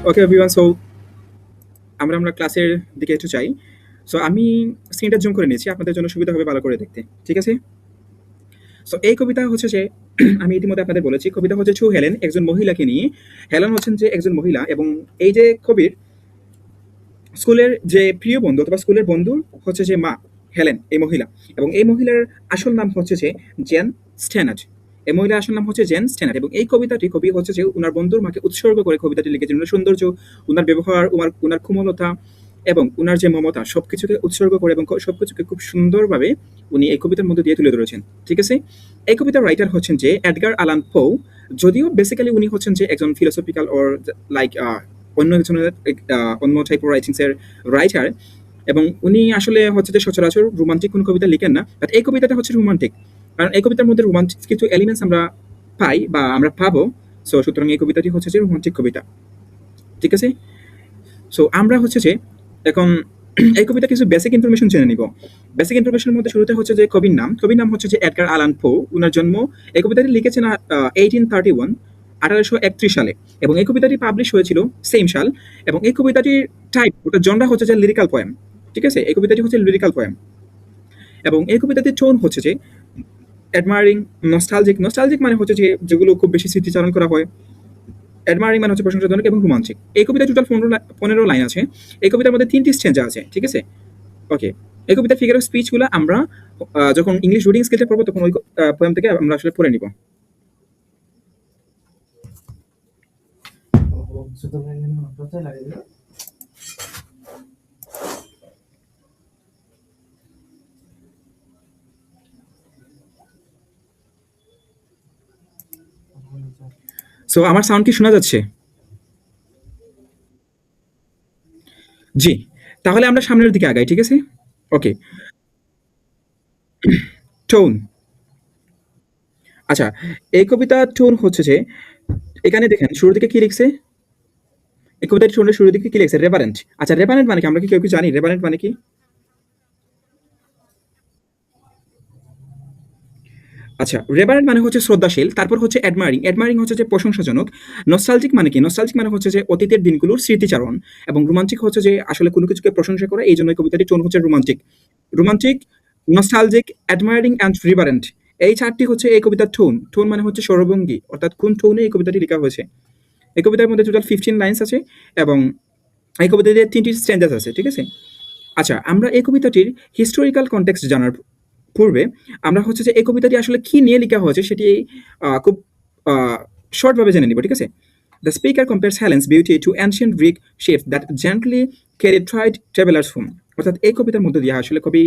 ওকে everyone, so আমরা ক্লাসের দিকে একটু চাই। সো আমি স্ক্রিনটা জুম করে নিয়েছি, আপনাদের জন্য সুবিধা হবে ভালো করে দেখতে। ঠিক আছে? সো এই কবিতা হচ্ছে যে আমি ইতিমধ্যে আপনাদের বলেছি, কবিতা হচ্ছে ছু হেলেন, একজন মহিলাকে নিয়ে। হেলেন হচ্ছেন যে একজন মহিলা, এবং এই যে কবির স্কুলের যে প্রিয় বন্ধু অথবা স্কুলের বন্ধু হচ্ছে যে মা হেলেন, এই মহিলা। এবং এই মহিলার আসল নাম হচ্ছে যে জেন স্ট্যানার্ড। এই মহিলার আসল নাম হচ্ছে জেন স্ট্যানার্ড, এবং এই কবিতাটি কবি হচ্ছে যে উনার বন্ধুর মাকে উৎসর্গ করে কবিতাটি লিখেছেন। উনার সৌন্দর্য, উনার ব্যবহার, উনার কোমলতা এবং উনার যে মমতা সবকিছুকে উৎসর্গ করে এবং সবকিছুকে খুব সুন্দরভাবে উনি এই কবিতার মধ্যে দিয়ে তুলে ধরেছেন। ঠিক আছে? এই কবিতার রাইটার হচ্ছেন যে এডগার আলান পো। যদিও বেসিক্যালি উনি হচ্ছেন যে একজন ফিলোসফিক্যাল অর লাইক অন্য একজনের অন্য টাইপের রাইটিংসের রাইটার, এবং উনি আসলে হচ্ছে যে সচরাচর রোমান্টিক কোনো কবিতা লিখেন না, বাট এই কবিতাটা হচ্ছে রোমান্টিক। কারণ এই কবিতার মধ্যে রোমান্টিক কিছু এলিমেন্টস আমরা পাই বা আমরা পাবো। সো সুতরাং এই কবিতাটি হচ্ছে যে রোমান্টিক কবিতা। ঠিক আছে? সো আমরা হচ্ছে যে এখন এই কবিতা কিছু বেসিক ইনফরমেশন জেনে নিব। বেসিক ইনফরমেশনের মধ্যে শুরুতে হচ্ছে যে কবির নাম হচ্ছে যে এডগার আলান পো। উনার জন্ম, এই কবিতাটি লিখেছেন 1831, 1831 সালে, এবং এই কবিতাটি পাবলিশ হয়েছিল সেম সাল। এবং এই কবিতাটির টাইপ, ওটা জনরা হচ্ছে যে লিরিক্যাল পোয়েম। ঠিক আছে? এই কবিতাটি হচ্ছে লিরিক্যাল পোয়েম, এবং এই কবিতাটির টোন হচ্ছে যে অ্যাডমায়ারিং, নস্টালজিক। নস্টালজিক মানে হচ্ছে যে যেগুলো খুব বেশি স্মৃতিচারণ করা হয়। অ্যাডমায়ারিং মানে হচ্ছে প্রশংসাজনক, এবং রোমাঞ্চিক। এই কবিতায় টোটাল 15 লাইন আছে। এই কবিতার মধ্যে 3টি স্ট্যান্জা আছে। ঠিক আছে? ওকে। এই কবিতার ফিগার অফ স্পিচগুলো আমরা যখন ইংলিশ রিডিং স্কিলটা পড়বো তখন ওই পোয়েম থেকে আমরা আসলে পড়ে নিব। সো আমার সাউন্ড কি শোনা যাচ্ছে? জি। তাহলে আমরা সামনের দিকে আগাই। ঠিক আছে? ওকে। টোন। আচ্ছা, এই কবিতার টোন হচ্ছে যে এখানে দেখেন শুরুর দিকে কি লিখছে? এই কবিতার টোনের শুরুর দিকে কি লিখছে? রেভারেন্ট। আচ্ছা, রেভারেন্ট মানে কি? আমরা কি কেউ কি জানি রেভারেন্ট মানে কি? আচ্ছা, রেভারেন্ট মানে হচ্ছে শ্রদ্ধাশীল। তারপর হচ্ছে অ্যাডমায়ারিং। অ্যাডমায়ারিং হচ্ছে যে প্রশংসাজনক। নস্টালজিক মানে কি? নস্টালজিক মানে হচ্ছে যে অতীতের দিনগুলোর স্মৃতিচারণ। এবং রোমান্টিক হচ্ছে যে আসলে কোনো কিছুকে প্রশংসা করা। এইজন্য এই কবিতাটির টোন হচ্ছে romantic. Romantic, nostalgic, admiring and reverent. এই ৪ টি হচ্ছে এই কবিতার টোন। টোন মানে হচ্ছে স্বরভঙ্গি, অর্থাৎ কোন টোনে এই কবিতাটি লেখা হয়েছে। এই কবিতার মধ্যে টোটাল 15 লাইনস আছে, এবং এই কবিতাতে ৩টি স্ট্যান্জাস আছে। ঠিক আছে? আচ্ছা, আমরা এই কবিতাটির হিস্টোরিক্যাল কনটেক্সট জানার পূর্বে আমরা হচ্ছে যে এই কবিতাটি আসলে কি নিয়ে লেখা হয়েছে সেটি খুব শর্টভাবে জেনে নিব। ঠিক আছে? The speaker compares Helen's beauty to ancient Greek ships that gently carried tried travellers home. অর্থাৎ এই কবিতার মধ্যে দিয়ে আসলে কবি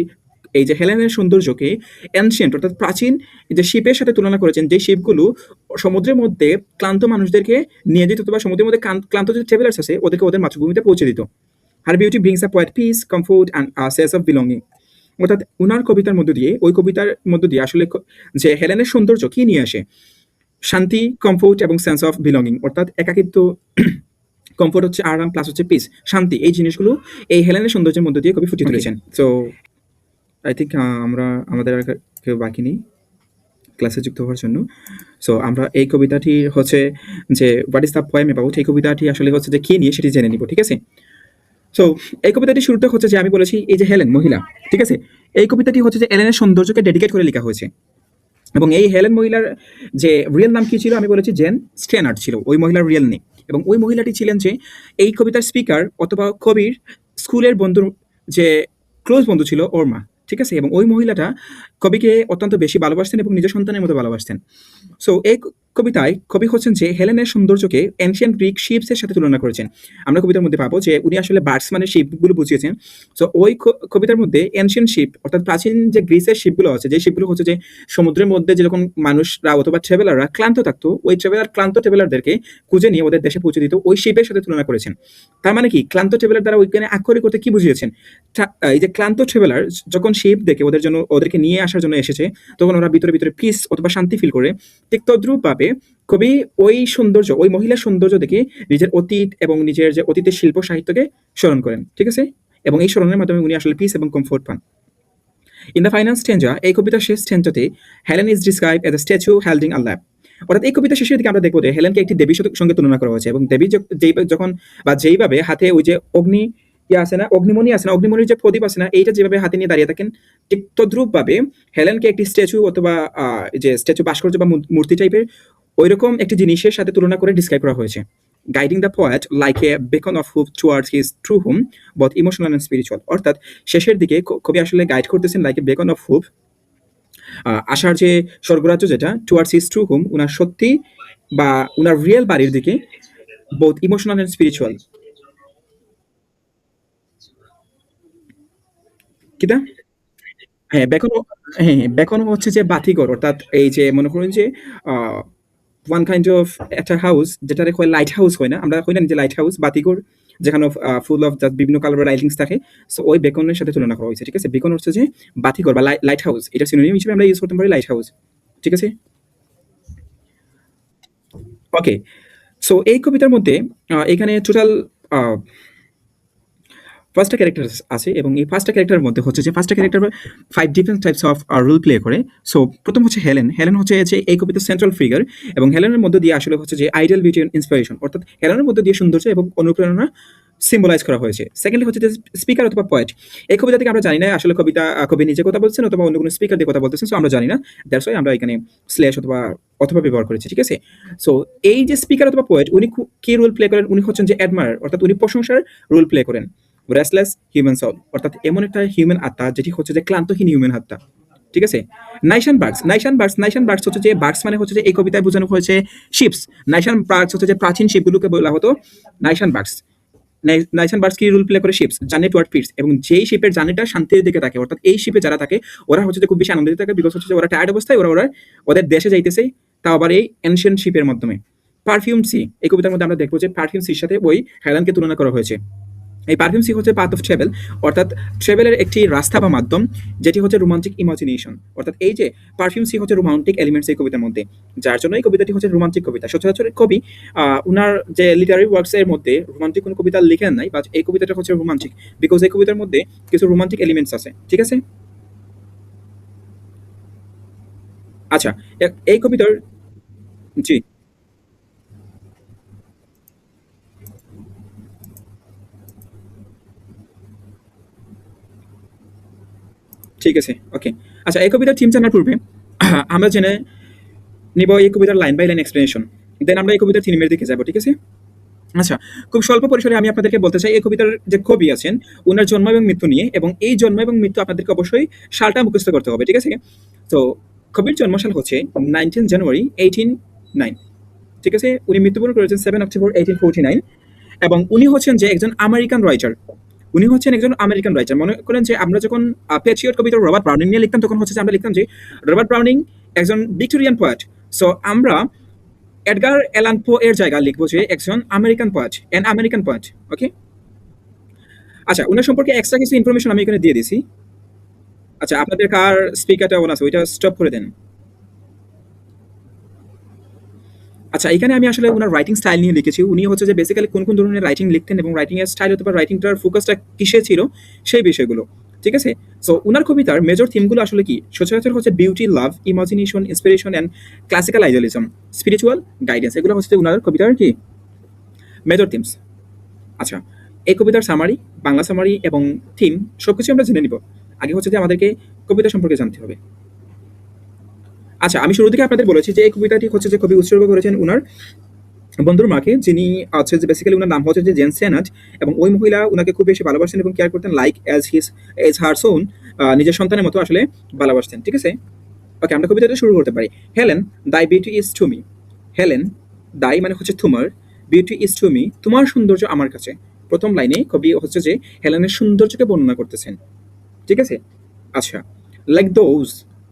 এই যে হেলেনের সৌন্দর্যকে অ্যানশিয়েন্ট অর্থাৎ প্রাচীন যে শিপের সাথে তুলনা করেছেন, যে শিপগুলো সমুদ্রের মধ্যে ক্লান্ত মানুষদেরকে নিয়ে যেত, অথবা সমুদ্রের মধ্যে ক্লান্ত যে ট্রাভেলার্স আছে ওদেরকে ওদের মাতৃভূমিতে পৌঁছে দিত। Her beauty brings a poet piece, comfort and sense of belonging. অর্থাৎ উনার কবিতার মধ্য দিয়ে, ওই কবিতার মধ্য দিয়ে আসলে যে হেলেনের সৌন্দর্য কি নিয়ে আসে? শান্তি, কমফোর্ট এবং সেন্স অফ বিলঙ্গিং। অর্থাৎ একাকিত্ব, কমফোর্ট হচ্ছে আরাম, প্লাস হচ্ছে পিস, শান্তি। এই জিনিসগুলো এই হেলেনের সৌন্দর্যের মধ্য দিয়ে কবি ফুটিয়ে তুলেছেন। সো আই থিঙ্ক আমরা আমাদের আর কেউ বাকি নেই ক্লাসে যুক্ত হওয়ার জন্য। সো আমরা এই কবিতাটি হচ্ছে যে what is the poem about, এই কবিতাটি আসলে হচ্ছে যে কি নিয়ে সেটি জেনে নিব। ঠিক আছে? সো এই কবিতাটি শুরুতে হচ্ছে যে আমি বলেছি এই যে হেলেন মহিলা। ঠিক আছে? এই কবিতাটি হচ্ছে যে এলেনের সৌন্দর্যকে ডেডিকেট করে লেখা হয়েছে, এবং এই হেলেন মহিলার যে রিয়েল নাম কি ছিল আমি বলেছি জেন স্ট্যানার্ড ছিল ওই মহিলার রিয়েল নেম। এবং ওই মহিলাটি ছিলেন যে এই কবিতার স্পিকার অথবা কবির স্কুলের বন্ধুর যে ক্লোজ বন্ধু ছিল ওর মা। ঠিক আছে? এবং ওই মহিলাটা কবিকে অত্যন্ত বেশি ভালোবাসতেন এবং নিজের সন্তানের মতো ভালোবাসতেন। সো এই কবিতায় কবি হচ্ছেন যে হেলেনের সৌন্দর্যকে এনশিয়েন্ট গ্রিক শিপসের সাথে তুলনা করেছেন। আমরা কবিতার মধ্যে পাবো যে উনি আসলে বার্ডস মানে শিপগুলো বুঝিয়েছেন। সো ওই কবিতার মধ্যে এনশিয়েন্ট শিপ অর্থাৎ প্রাচীন যে গ্রিসের শিপগুলো আছে, যে শিপগুলো হচ্ছে যে সমুদ্রের মধ্যে যেরকম মানুষরা অথবা ট্রাভেলাররা ক্লান্ত থাকতো, ওই ক্লান্ত ট্রাভেলারদেরকে খুঁজে নিয়ে ওদের দেশে পৌঁছে দিত, ওই শিপের সাথে তুলনা করেছেন। তার মানে কি? ক্লান্ত ট্রাভেলার দ্বারা ওইখানে আক্ষরিক করতে কি বুঝিয়েছেন? এই যে ক্লান্ত ট্রাভেলার যখন শিপ দেখে ওদেরকে নিয়ে আসার জন্য এসেছে, তখন ওরা ভিতরে ভিতরে পিস অথবা শান্তি ফিল করে। ঠিক তদ্রূপভাবে কবি ওই সৌন্দর্য, ওই মহিলার সৌন্দর্য দেখে নিজের অতীত এবং নিজের যে অতীতের শিল্প সাহিত্যকে স্মরণ করেন। ঠিক আছে? এবং এই স্মরণের মাধ্যমে উনি আসলে পিস এবং কমফোর্ট পান। ইন দ্য ফাইনাল স্ট্যাঞ্জা, এই কবিতার শেষ স্ট্যাঞ্জাতে Helen is described as a statue holding a lamp. অর্থাৎ এই কবিতার শেষের দিকে আমরা দেখবো যে হেলেনকে একটি দেবীর সঙ্গে তুলনা করা হয়েছে এবং দেবী যখন বা যেইভাবে হাতে ওই যে অগ্নি আছে না, অগ্নিমণি আছে না, অগ্নিমণির যে প্রদীপ আছে না, এইটা যেভাবে হাতে নিয়ে দাঁড়িয়ে থাকেন, ঠিক তদ্রুপ ভাবে হেলেনকে একটি স্ট্যাচু অথবা যে স্ট্যাচু ভাস্কর্য বা মূর্তি টাইপের ওইরকম একটি জিনিসের সাথে তুলনা করে ডিসক্রাইব করা হয়েছে। Guiding the poet like a beacon of Hoop towards his true home, both emotional and spiritual. অর্থাৎ শেষের দিকে কবি আসলে গাইড করতেছেন লাইক এ বেকন অফ হুপ, আশার যে স্বর্গরাজ্য যেটা, টুয়ার্ডস হিজ ট্রু হোম, উনার সত্যি বা উনার রিয়েল বাড়ির দিকে, বোথ ইমোশনাল অ্যান্ড স্পিরিচুয়াল। কিটা? হ্যাঁ, বেকন হচ্ছে যে বাতিঘর, অর্থাৎ এই যে মনে করুন যে ওয়ান কাইন্ড অফ একটা হাউস যেটারে কয় লাইট হাউস হয় না, আমরা কই না যে লাইট হাউস বাতিঘর, যেখানে ফুল অফ জাস্ট বিভিন্ন কালারের লাইটিংস থাকে। সো ওই বেকনের সাথে তুলনা করা হয়েছে, ঠিক আছে? বেকন হচ্ছে যে বাতিঘর বা লাইট হাউস, এটা সিনোনিম হিসেবে আমরা ইউজ করতে পারি লাইট হাউস, ঠিক আছে? ওকে, সো এই কবিতার মধ্যে এখানে টোটাল ফার্স্টটা ক্যারেক্টার আছে এবং এই ফার্স্টটা ক্যারেক্টারের মধ্যে হচ্ছে যে ফার্স্টটা character 5 different types of role play করে। সো প্রথম হচ্ছে হেলেন। হেলেন হচ্ছে যে এই কবিতার সেন্ট্রাল ফিগার এবং হেলেনের মধ্যে দিয়ে আসলে হচ্ছে যে আইডিয়াল বিউটি এন্ড ইন্সপিরেশন, অর্থাৎ হেলেনের মধ্যে দিয়ে সৌন্দর্য এবং অনুপ্রেরণা সিম্বলাইজ করা হয়েছে। সেকেন্ডলি হচ্ছে যে স্পিকার অথবা পয়েট। এই কবিতা থেকে আমরা জানি না আসলে কবি নিজে কথা বলছেন অথবা অন্য কোনো স্পিকার দিয়ে কথা বলতেছেন, সো আমরা জানি না। দ্যাটস ওয়াই আমরা এখানে স্ল্যাশ অথবা অথবা ব্যবহার করেছি, ঠিক আছে? সো এই যে স্পিকার অথবা পোয়েট, উনি কি রোল প্লে করেন? উনি হচ্ছেন যে অ্যাডমায়ার, অর্থাৎ উনি প্রশংসার রোল প্লে করেন। রেস্টলেস হিউম্যান সোল, অর্থাৎ এমন একটা হিউম্যান আত্মা যেটি হচ্ছে যে ক্লান্তহীন হিউম্যান আত্মা, ঠিক আছে? নাইশান বার্ডস হচ্ছে যে বার্ডস মানে হচ্ছে যে এই কবিতায় বোঝানো হয়েছে শিপস। নাইশান বার্ডস হচ্ছে যে প্রাচীন শিপগুলোকে বলা হতো নাইশান বার্ডস। নাইশান বার্ডস কি রোল প্লে করে? শিপস, জার্নি টুয়ার্ড পিস, এবং যেই শিপের জার্নিটা শান্তির দিকে থাকে, অর্থাৎ এই শিপে যারা থাকে ওরা হচ্ছে যে খুব বেশি আনন্দিত থাকে, বিকজ হচ্ছে যে ওরা টায়ার্ড অবস্থায় ওরা ওদের দেশে যাইতেছে, তাও আবার এই এনশিয়েন্ট শিপের মাধ্যমে। পারফিউম সি, এই কবিতার মধ্যে আমরা দেখবো যে পারফিউম সির সাথে ওই হেলেনকে তুলনা করা হয়েছে। এই পারফিউম সি হচ্ছে পাথ অফ ট্রাভেল, অর্থাৎ ট্রাভেলের একটি রাস্তা বা মাধ্যম, যেটি হচ্ছে রোমান্টিক ইমাজিনেশন। অর্থাৎ এই যে পারফিউম সি হচ্ছে রোমান্টিক এলিমেন্টস এই কবিতার মধ্যে, যার জন্য এই কবিতাটি হচ্ছে রোমান্টিক কবিতা। সচরাচর কবি উনার যে লিটারারি ওয়ার্কস এর মধ্যে রোমান্টিক কোনো কবিতা লিখেন নাই, বা এই কবিতাটা হচ্ছে রোমান্টিক বিকজ এই কবিতার মধ্যে কিছু রোমান্টিক এলিমেন্টস আছে, ঠিক আছে? আচ্ছা, এই কবিতার, জি, ঠিক আছে, ওকে। আচ্ছা, এই কবিতার থিম জানার পূর্বে আমরা জেনে নিব এই কবিতার লাইন বাই লাইন এক্সপ্লেনেশন, দেন আমরা এই কবিতার থিমের দিকে যাব, ঠিক আছে? আচ্ছা, খুব স্বল্প পরিসরে আমি আপনাদেরকে বলতে চাই এই কবিতার যে কবি আছেন উনার জন্ম এবং মৃত্যু নিয়ে, এবং এই জন্ম এবং মৃত্যু আপনাদেরকে অবশ্যই সালটা মুখস্থ করতে হবে, ঠিক আছে? তো কবির জন্মসাল হচ্ছে 19 জানুয়ারি 1809, ঠিক আছে? উনি মৃত্যুবরণ করেছেন 7 অক্টোবর 1849, এবং উনি হচ্ছেন যে একজন আমেরিকান রাইটার। উনি হচ্ছেন একজন আমেরিকান রাইটার। মনে করেন যে আমরা যখন প্যাট্রিয়ট কবিতা রবার্ট ব্রাউনিং নিয়ে লিখতাম, তখন হচ্ছে যে আমরা লিখতাম যে রবার্ট ব্রাউনিং একজন ভিক্টোরিয়ান পোয়েট। সো আমরা এডগার অ্যালান পো এর জায়গা লিখবো যে একজন American poet, an American poet, okay? আচ্ছা, উনার সম্পর্কে এক্সট্রা কিছু ইনফরমেশন আমি এখানে দিয়ে দিছি। আচ্ছা, আপনাদের কার স্পিকারটা অন আছে ওইটা স্টপ করে দেন। আচ্ছা, এখানে আমি আসলে উনার রাইটিং স্টাইল নিয়ে লিখেছি। উনি হচ্ছে যে বেসিক্যালি কোন ধরনের রাইটিং লিখতেন এবং রাইটিং এর স্টাইল অথবা রাইটিংটার ফোকাসটা কিসে ছিল, সেই বিষয়গুলো, ঠিক আছে? সো উনার কবিতার মেজর থিমগুলো আসলে কি? সচরাচর হচ্ছে beauty, love, imagination, inspiration and classical idealism, spiritual guidance, এগুলো হচ্ছে উনার কবিতার কি মেজর থিমস। আচ্ছা, এই কবিতার সামারি, বাংলা সামারি এবং থিম সবকিছু আমরা জেনে নিব। আগে হচ্ছে যে আমাদেরকে কবিতা সম্পর্কে জানতে হবে। আচ্ছা, আমি শুরু থেকে আপনাদের বলেছি যে এই কবিতাটি হচ্ছে যে কবি উৎসর্গ করেছেন উনার বন্ধুর মাকে, যিনি আছে যে বেসিক্যালি উনার নাম হচ্ছে যে জেন সেনাট, এবং ওই মহিলা উনাকে খুব বেশি ভালোবাসতেন এবং কেয়ার করতেন লাইক এজ হার সোন, নিজের সন্তানের মতো আসলে ভালোবাসতেন, ঠিক আছে? ওকে, আমরা কবিতাটা শুরু করতে পারি। হেলেন, দাই beauty is to me. Helen, দাই মানে হচ্ছে তোমার, বিউটি ইজ টু মি, তোমার সৌন্দর্য আমার কাছে। প্রথম লাইনে কবি হচ্ছে যে হেলেনের সৌন্দর্যকে বর্ণনা করতেছেন, ঠিক আছে? আচ্ছা, লাইক দোজ,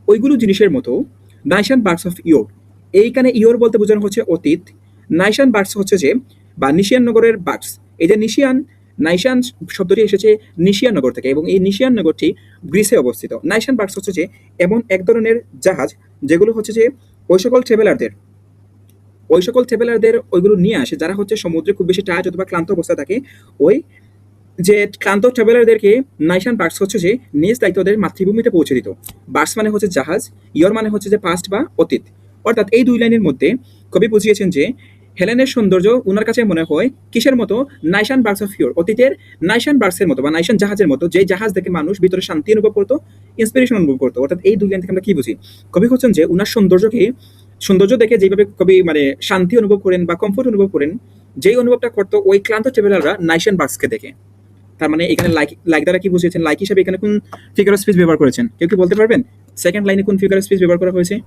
ওইগুলো জিনিসের মতো, নাইশান বার্ডস অফ ইয়োর, এইখানে ইয়োর বলতে বোঝানো হচ্ছে অতীত। নাইশান বার্ডস হচ্ছে যে বা নিশিয়ান নগরের বার্ডস, এই যে নিশিয়ান, নাইশান শব্দটি এসেছে নিশিয়ান নগর থেকে, এবং এই নিশিয়ান নগরটি গ্রিসে অবস্থিত। নাইশান বার্ডস হচ্ছে যে এমন এক ধরনের জাহাজ যেগুলো হচ্ছে যে ওই সকল ট্রেভেলারদের ওইগুলো নিয়ে আসে যারা হচ্ছে সমুদ্রে খুব বেশি টায়ার্ড অথবা ক্লান্ত অবস্থায় থাকে। ওই যে ক্লান্ত ট্রাভেলারদেরকে নাইশান বার্ডস হচ্ছে যে নিজ দায়িত্ব ওদের মাতৃভূমিতে পৌঁছে দিত। বার্ডস মানে হচ্ছে জাহাজ, ইয়র মানে হচ্ছে যে পাস্ট বা অতীত। অর্থাৎ এই দুই লাইনের মধ্যে কবি বুঝিয়েছেন যে হেলেনের সৌন্দর্য উনার কাছে মনে হয় কিসের মতো, নাইশান বার্গস অফ ফিওর, অতীতের নাইশান বার্গসের মতো বা নাইশান জাহাজের মতো, যে জাহাজ দেখে মানুষ ভিতরে শান্তি অনুভব করতো, ইন্সপিরেশন অনুভব করতো। অর্থাৎ এই দুই লাইন থেকে আমরা কি বুঝি, কবি হচ্ছেন যে উনার সৌন্দর্য দেখে যেভাবে কবি মানে শান্তি অনুভব করেন বা কমফোর্ট অনুভব করেন, যেই অনুভবটা করতো ওই ক্লান্ত ট্রাভেলাররা নাইশান বার্গসকে দেখে। তার মানে এখানে লাইক লাইক দ্বারা কি বুঝিয়েছেন, লাইক হিসাবে এখানে কোন ফিগার অফ স্পিচ ব্যবহার করেছেন, কেউ কি বলতে পারবেন? সেকেন্ড লাইনে কোন ফিগার অফ স্পিচ ব্যবহার করা হয়েছে?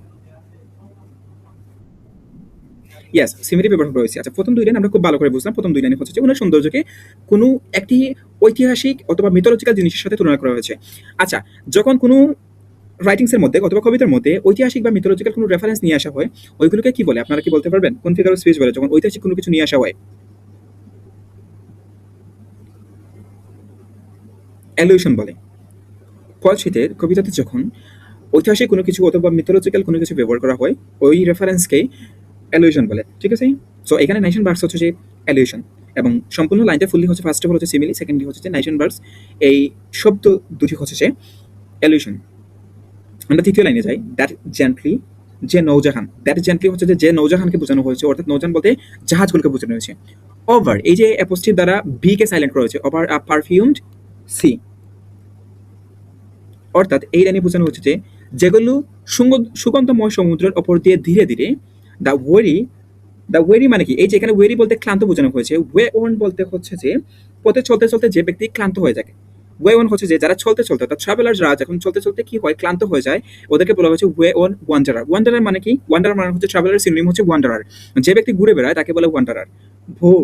ইয়েস, সিমিলি ব্যবহার করা হয়েছে। আচ্ছা, প্রথম দুই লাইন আমরা খুব ভালো করে বুঝলাম। প্রথম দুই লাইনে হচ্ছে যে উনার সৌন্দর্যকে কোনো একটি ঐতিহাসিক অথবা মিথোলজিক্যাল জিনিসের সাথে তুলনা করা হয়েছে। আচ্ছা, যখন কোনো রাইটিংসের মধ্যে অথবা কবিতার মধ্যে ঐতিহাসিক বা মিথোলজিক্যাল কোনো রেফারেন্স নিয়ে আসা হয়, ওইগুলোকে কি বলে? আপনারা কি বলতে পারবেন? কোন ফিগার অফ স্পিচ বলে যখন ঐতিহাসিক কোনো কিছু নিয়ে আসা হয়? অ্যালুশন বলে। ফলশ্রুতিতে কবিতাতে যখন ঐতিহাসিক কোনো কিছু অথবা মিথোলজিক্যাল কোনো কিছু ব্যবহার করা হয়, ওই রেফারেন্সকেই অ্যালুশন বলে। ঠিক আছে? সো এখানে নাইশন বার্গস হচ্ছে যে অ্যালুশন, এবং সম্পূর্ণ লাইনটা ফুললি হচ্ছে ফার্স্ট অফ অল হচ্ছে সিমিলি, সেকেন্ডলি হচ্ছে যে নাইশন বার্গস। এই শব্দ দুটি হচ্ছে যে অ্যালুশন। আমরা তৃতীয় লাইনে যাই, দ্যাট জেন্টলি, যে নৌজাহান। দ্যাট জেন্টলি হচ্ছে যে নৌজাহানকে বোঝানো হয়েছে, অর্থাৎ নৌজাহান বলতে জাহাজগুলোকে বোঝানো হয়েছে। ওভার, এই যে অ্যাপোস্ট্রিফ দ্বারা বি কে সাইলেন্ট করা হয়েছে, ওভার আ পারফিউমড সি। অর্থাৎ এই লাইনে বোঝানো হচ্ছে যে যেগুলো সুগন্ধময় সমুদ্রের ওপর দিয়ে ধীরে ধীরে দ্য ওয়েরি, দ্য ওয়েরি মানে কি, এই যে এখানে ওয়েরি বলতে ক্লান্ত বোঝানো হয়েছে। ওয়ে ওন বলতে হচ্ছে যে পথে চলতে চলতে যে ব্যক্তি ক্লান্ত হয়ে যায়। ওয়ে ওন হচ্ছে যে যারা চলতে চলতে, অর্থাৎ ট্রাভেলার্সরা যখন চলতে চলতে কি হয়, ক্লান্ত হয়ে যায়, ওদেরকে বলা হয়েছে ওয়ে ওন ওয়ান্ডারার। ওয়ান্ডারার মানে কি? ওয়ান্ডারার মানে হচ্ছে ট্রাভেলার, সিনোনিম হচ্ছে ওয়ান্ডারার। যে ব্যক্তি ঘুরে বেড়ায় তাকে বলে ওয়ান্ডারার। ভোর,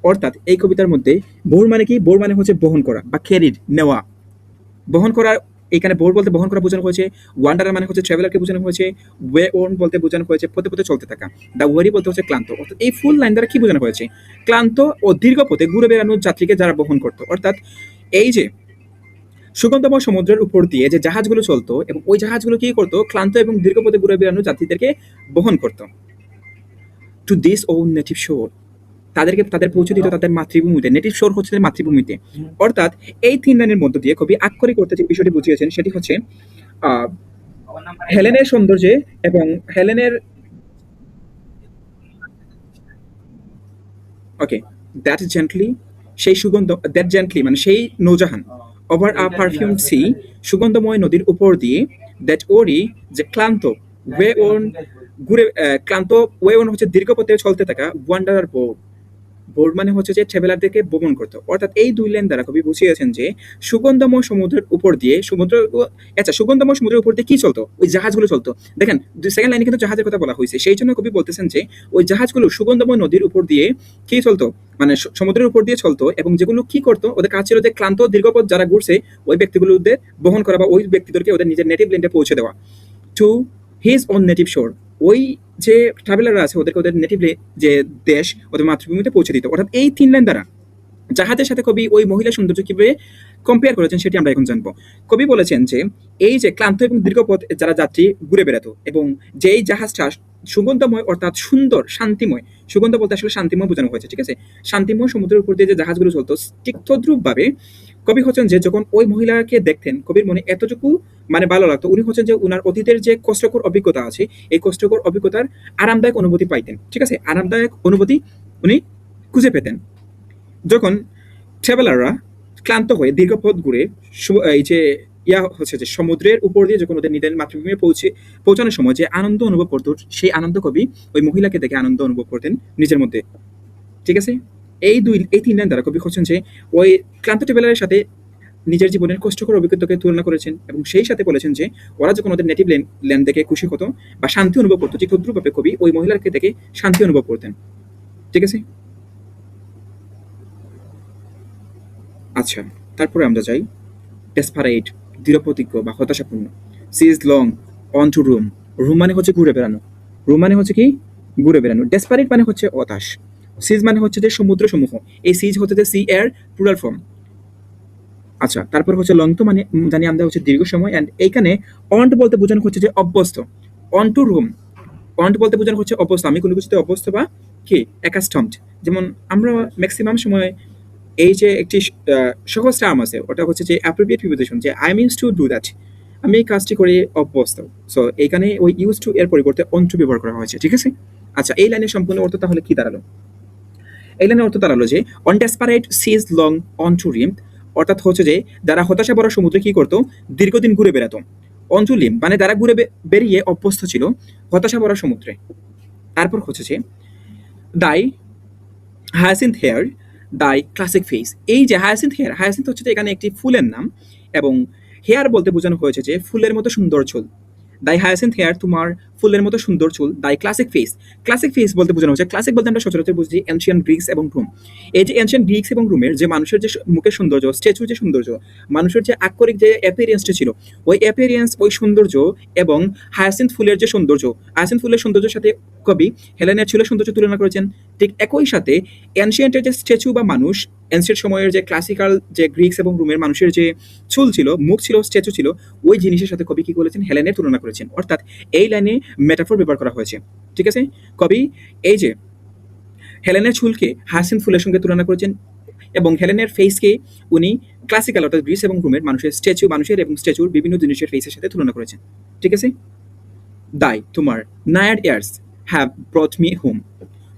অর্থাৎ এই কবিতার মধ্যে ভোর মানে কি? ভোর মানে হচ্ছে বহন করা বা ক্যারিড, নেওয়া। বহন করার, এখানে বোর বলতে বহন করা বোঝানো হয়েছে। ওয়ান্ডারার মানে হচ্ছে ট্রাভেলারকে বোঝানো হয়েছে। ওয়ে ওন বলতে বোঝানো হয়েছে পথে পথে চলতে থাকা। দ্য ওয়ারি বলতে হচ্ছে ক্লান্ত। অর্থাৎ এই ফুল লাইন দ্বারা কি বোঝানো হয়েছে? ক্লান্ত ও দীর্ঘ পথে ঘুরে বেড়ানো যাত্রীকে যারা বহন করতো। অর্থাৎ এই যে সুগন্ধময় সমুদ্রের উপর দিয়ে যে জাহাজগুলো চলতো, এবং ওই জাহাজগুলো কি করতো? ক্লান্ত এবং দীর্ঘ পথে ঘুরে বেড়ানো যাত্রীদেরকে বহন করতো। টু দিস ওন নেটিভ শোর, তাদেরকে তাদের পৌঁছে দিত তাদের মাতৃভূমিতে। নেটিভ শোর হচ্ছে তাদের মাতৃভূমিতে। অর্থাৎ এই তিন লাইনের মধ্য দিয়ে কবি আক্ষরিক অর্থে যে বিষয়টি বুঝিয়েছেন সেটি হচ্ছে আহ, হেলেনের সৌন্দর্যে এবং হেলেনের, ওকে, দ্যাট জেন্টলি, সেই সুগন্ধ, দ্যাট জেন্টলি মানে সেই নৌজাহান, ওভার আ পারফিউম সি, সুগন্ধময় নদীর উপর দিয়ে, দ্যাট ওরি, যে ক্লান্ত, ওয়ে ওন, ঘুরে ক্লান্ত, ওয়ে ওন হচ্ছে দীর্ঘ পথে চলতে থাকা, ওয়ান্ডারার বোর্ড। বোর্ড মানে হচ্ছে যে ট্রাভেলারদেরকে ভ্রমণ করতো। অর্থাৎ এই দুই লাইন দ্বারা কবি বুঝিয়েছেন যে সুগন্ধময় সমুদ্রের উপর দিয়ে আচ্ছা, সুগন্ধময় সমুদ্রের উপর দিয়ে কি চলতো? ওই জাহাজগুলো চলতো। দেখেন সেকেন্ড লাইনে কিন্তু জাহাজের কথা বলা হয়েছে, সেই জন্য কবি বলতেছেন যে ওই জাহাজগুলো সুগন্ধময় নদীর উপর দিয়ে কি চলতো, মানে সমুদ্রের উপর দিয়ে চলতো, এবং যেগুলো কি করতো, ওদের কাজ ছিল যে ক্লান্ত দীর্ঘপথ যারা ঘুরছে ওই ব্যক্তিগুলোদের বহন করা বা ওই ব্যক্তিদেরকে ওদের নিজের নেটিভ ল্যান্ডে পৌঁছে দেওয়া। টু হিজ অন নেটিভ শোর, ওই যে ট্রাভেলাররা আছে ওদেরকে ওদের নেটিভ যে দেশ, ওদের মাতৃভূমিতে পৌঁছে দিত। অর্থাৎ এই তিন লাইন দ্বারা জাহাজের সাথে কবি ওই মহিলা সৌন্দর্য কিভাবে কম্পেয়ার করেছেন সেটি আমরা এখন জানবো। কবি বলেছেন যে এই যে ক্লান্ত এবং দীর্ঘ পথ যারা যাত্রী ঘুরে বেড়াতো, এবং যেই জাহাজটা সুগন্ধময় অর্থাৎ সুন্দর, শান্তিময়, সুগন্ধ বলতে আসলে শান্তিময় বোঝানো হয়েছে, ঠিক আছে? শান্তিময় সমুদ্রের উপর দিয়ে যে জাহাজগুলো চলতো, ঠিক তদ্রুপ ভাবে কবি হচ্ছেন যে যখন ওই মহিলাকে দেখতেন, কবির মনে এতটুকু মানে ভালো লাগতো, উনি হচ্ছেন যে উনার অতীতের যে কষ্টকর অভিজ্ঞতা আছে, এই কষ্টকর অভিজ্ঞতার আরামদায়ক অনুভূতি পাইতেন, ঠিক আছে? আরামদায়ক অনুভূতি উনি খুঁজে পেতেন যখন ট্রাভেলাররা ক্লান্ত হয়ে দীর্ঘ পথ ঘুরে এই যে হচ্ছে যে সমুদ্রের উপর দিয়ে যখন ওদের নিজের মাতৃভূমি পৌঁছানোর সময় যে আনন্দ অনুভব করতো, সেই আনন্দ কবি ওই মহিলাকে দেখে আনন্দ অনুভব করতেন নিজের মধ্যে, ঠিক আছে? এই তিন লাইন দ্বারা কবি হচ্ছেন যে ওই ক্লান্ত ট্রাভেলারের সাথে নিজের জীবনের কষ্টকর অভিজ্ঞতাকে তুলনা করেছেন, এবং সেই সাথে বলেছেন যে ওরা যখন ওদের নেটিভ ল্যান্ড দেখে খুশি হতো বা শান্তি অনুভব করতো, ঠিক তদ্রুপভাবে কবি ওই মহিলাকে দেখে শান্তি অনুভব করতেন, ঠিক আছে? আচ্ছা, তারপরে আমরা যাই ডেসপারেট, দৃঢ়প্রতিজ্ঞ বা হতাশাপূর্ণ। Sea is long on to roam, roam মানে হচ্ছে ঘুরে বেড়ানো, রুম মানে হচ্ছে কি? ঘুরে বেড়ানো। ডেসপারেট মানে হচ্ছে হতাশ। সিজ মানে হচ্ছে যে সমুদ্র সমূহ, এই সিজ হচ্ছে যে সি এর প্লুরাল ফর্ম। আচ্ছা, তারপর হচ্ছে লং, তো মানে জানি আমরা হচ্ছে দীর্ঘ সময়, অ্যান্ড এইখানে অন্ট বলতে বোঝানো হচ্ছে যে অভ্যস্ত। অন টু রুম, অন্ট বলতে বোঝানো হচ্ছে অভ্যস্ত, আমি কোনো কিছুতে অভ্যস্ত বা কি অ্যাকাস্টমড। যেমন আমরা ম্যাক্সিমাম সময় এই যে একটি সহজ টার্ম আছে, ওটা হচ্ছে যে অ্যাপ্রোপ্রিয়েট প্রিপোজিশন, যে I means to do that, আমি এই কাজটি করে অভ্যস্ত। সো এখানে ওই ইউজ টু এর পরিবর্তে অন টু ব্যবহার করা হয়েছে, ঠিক আছে? আচ্ছা, এই লাইনের সম্পূর্ণ অর্থ তাহলে কি দাঁড়ালো? এই লাইনের অর্থ দাঁড়ালো যে on desperate seas long on to roam, অর্থাৎ হচ্ছে যে যারা হতাশা ভরা সমুদ্রে কি করতো, দীর্ঘদিন ঘুরে বেড়াতো। অন টু লিম মানে যারা ঘুরে বেরিয়ে অভ্যস্ত ছিল হতাশা ভরা সমুদ্রে। তারপর হচ্ছে যে দাই হায়াসিন্থ হেয়ার দাই ক্লাসিক ফেস। এই যে হায়াসিন্থ হেয়ার, হায়াসিন্থ হচ্ছে যে এখানে একটি ফুলের নাম, এবং হেয়ার বলতে বোঝানো হয়েছে যে ফুলের মতো সুন্দর চুল। দাই হায়াসিন্থ হেয়ার, তোমার ফুলের মতো সুন্দর চুল। দাই ক্লাসিক ফেস, ক্লাসিক ফেস বলতে বোঝানো হচ্ছে, ক্লাসিক বলতে আমরা সচরাচর বুঝি এনশিয়ান গ্রিক্স এবং রোম। এই যে এনশিয়ান গ্রিক্স এবং রোমের যে মানুষের যে মুখের সৌন্দর্য, স্ট্যাচুর যে সৌন্দর্য, মানুষের যে আক্ষরিক যে অ্যাপিয়ারেন্সটা ছিল, ওই অ্যাপিয়ারেন্স, ওই সৌন্দর্য এবং হায়াসিন্থ ফুলের যে সৌন্দর্য, হায়াসিন্থ ফুলের সৌন্দর্যের সাথে কবি হেলেনের চুলের সৌন্দর্য তুলনা করেছেন। ঠিক একই সাথে এনশিয়েন্টের যে স্ট্যাচু বা মানুষ, এনশিয়েন্ট সময়ের যে ক্লাসিক্যাল যে গ্রিক্স এবং রোমের মানুষের যে চুল ছিল, মুখ ছিল, স্ট্যাচু ছিল, ওই জিনিসের সাথে কবি কি করেছেন, হেলেনের তুলনা করেছেন। অর্থাৎ এই লাইনে মেটাফোর ব্যবহার করা হয়েছে, ঠিক আছে? কবি এই যে হেলেনের চুলকে হায়াসিন্থ ফুলের সঙ্গে তুলনা করেছেন, এবং হেলেনের ফেসকে উনি ক্লাসিক্যাল অর্থাৎ গ্রিস এবং রোমের মানুষের স্ট্যাচু, মানুষের এবং স্ট্যাচুর বিভিন্ন জিনিসের ফেসের সাথে তুলনা করেছেন, ঠিক আছে? দাই তোমার naiad airs have brought me home.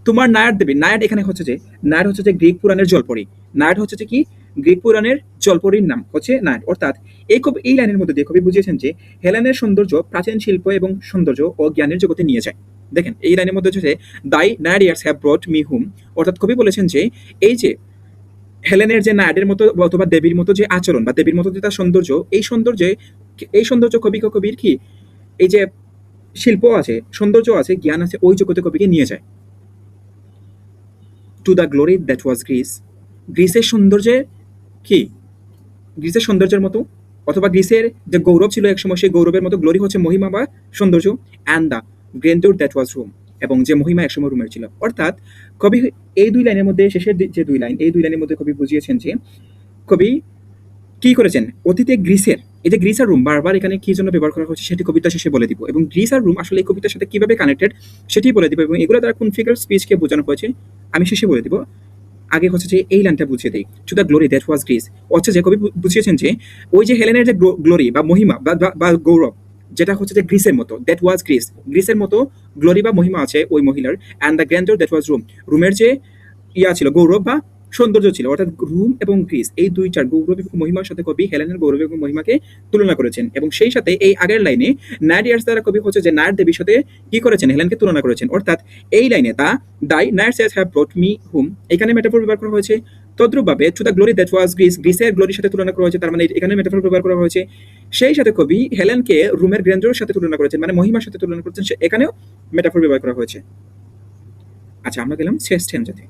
তোমার নায়ার্ড দেবী, নায়ার্ড এখানে হচ্ছে যে, নায়ার্ড হচ্ছে যে গ্রিক পুরাণের জলপরি। নায়ার্ড হচ্ছে যে কি, গ্রিক পুরাণের জলপরির নাম হচ্ছে নায়ার্ড। অর্থাৎ এই লাইনের মধ্যে দিয়ে কবি বুঝিয়েছেন যে হেলেনের সৌন্দর্য প্রাচীন শিল্প এবং সৌন্দর্য ও জ্ঞানের জগতে নিয়ে যায়। দেখেন এই লাইনের মধ্যে হচ্ছে thy naiad airs have brought me home, অর্থাৎ কবি বলেছেন যে এই যে হেলেনের যে নায়ার্ডের মতো অথবা দেবীর মতো যে আচরণ বা দেবীর মতো যে তার সৌন্দর্য, এই সৌন্দর্য কবির কি, এই যে শিল্প আছে, সৌন্দর্য আছে, জ্ঞান আছে, ওই জগতে কবিকে নিয়ে যায়। Two the glory that was Greece, গ্রিসের সৌন্দর্যে কি, গ্রিসের সৌন্দর্যের মতো, অথবা গ্রিসের যে গৌরব ছিল একসময়, সেই গৌরবের মতো গ্লোরি হচ্ছে মহিমা বা সৌন্দর্য। And the grandeur that was Rome, এবং যে মহিমা একসময় রোমের ছিল। অর্থাৎ কবি এই দুই লাইনের মধ্যে, শেষের যে দুই লাইন, এই দুই লাইনের মধ্যে কবি বুঝিয়েছেন যে কবি কি করেছেন, অতীতে গ্রিসের এই যে গ্রিস আর রোম বারবার এখানে কি জন্য ব্যবহার করা হচ্ছে সেটি কবিতা শেষে বলে দিব, এবং গ্রিস আর রোম আসলে এই কবিতার সাথে কিভাবে কানেক্টেড সেটি বলে দিব, এবং এগুলো দ্বারা কোন ফিগার স্পিচকে বোঝানো হয়েছে আমি শেষে বলে দিব। আগে হচ্ছে যে এই লাইনটা বুঝিয়ে দেই, two the glory that was Greece. হচ্ছে যে কবি বুঝিয়েছেন যে ওই যে হেলেনের যে গ্লোরি বা মহিমা বা গৌরব, যেটা হচ্ছে যে গ্রিসের মতো, দ্যাট ওয়াজ গ্রিস, গ্রিসের মতো গ্লোরি বা মহিমা আছে ওই মহিলার। And the grandeur that was Rome, রোমের যে ছিল গৌরব বা সৌন্দর্য ছিল। অর্থাৎ রোম এবং গ্রিস এই দুইটার গৌরব এবং মহিমার সাথে কবি হেলেনের গৌরব এবং মহিমাকে তুলনা করেছেন, এবং সেই সাথে এই আগের লাইনে নায়ার্ড ইয়ার্স দ্বারা কবি হচ্ছে যে নায়ার্ড দেবীর সাথে কি করেছেন, হেলেনকে তুলনা করেছেন। অর্থাৎ এই লাইনে thy naiad airs have brought me home, এখানে মেটাফোর ব্যবহার করা হয়েছে। তদ্রূপভাবে to the glory that was Greece, গ্রিসের গ্লোরির সাথে তুলনা করা হয়েছে, তার মানে এখানে মেটাফোর ব্যবহার করা হয়েছে। সেই সাথে কবি হেলেনকে রোমের গ্র্যান্ডরের সাথে তুলনা করেছেন, মানে মহিমার সাথে তুলনা করেছেন, এখানেও মেটাফোর ব্যবহার করা হয়েছে। আচ্ছা, আমরা গেলাম শেষ স্ট্যান্জাতে।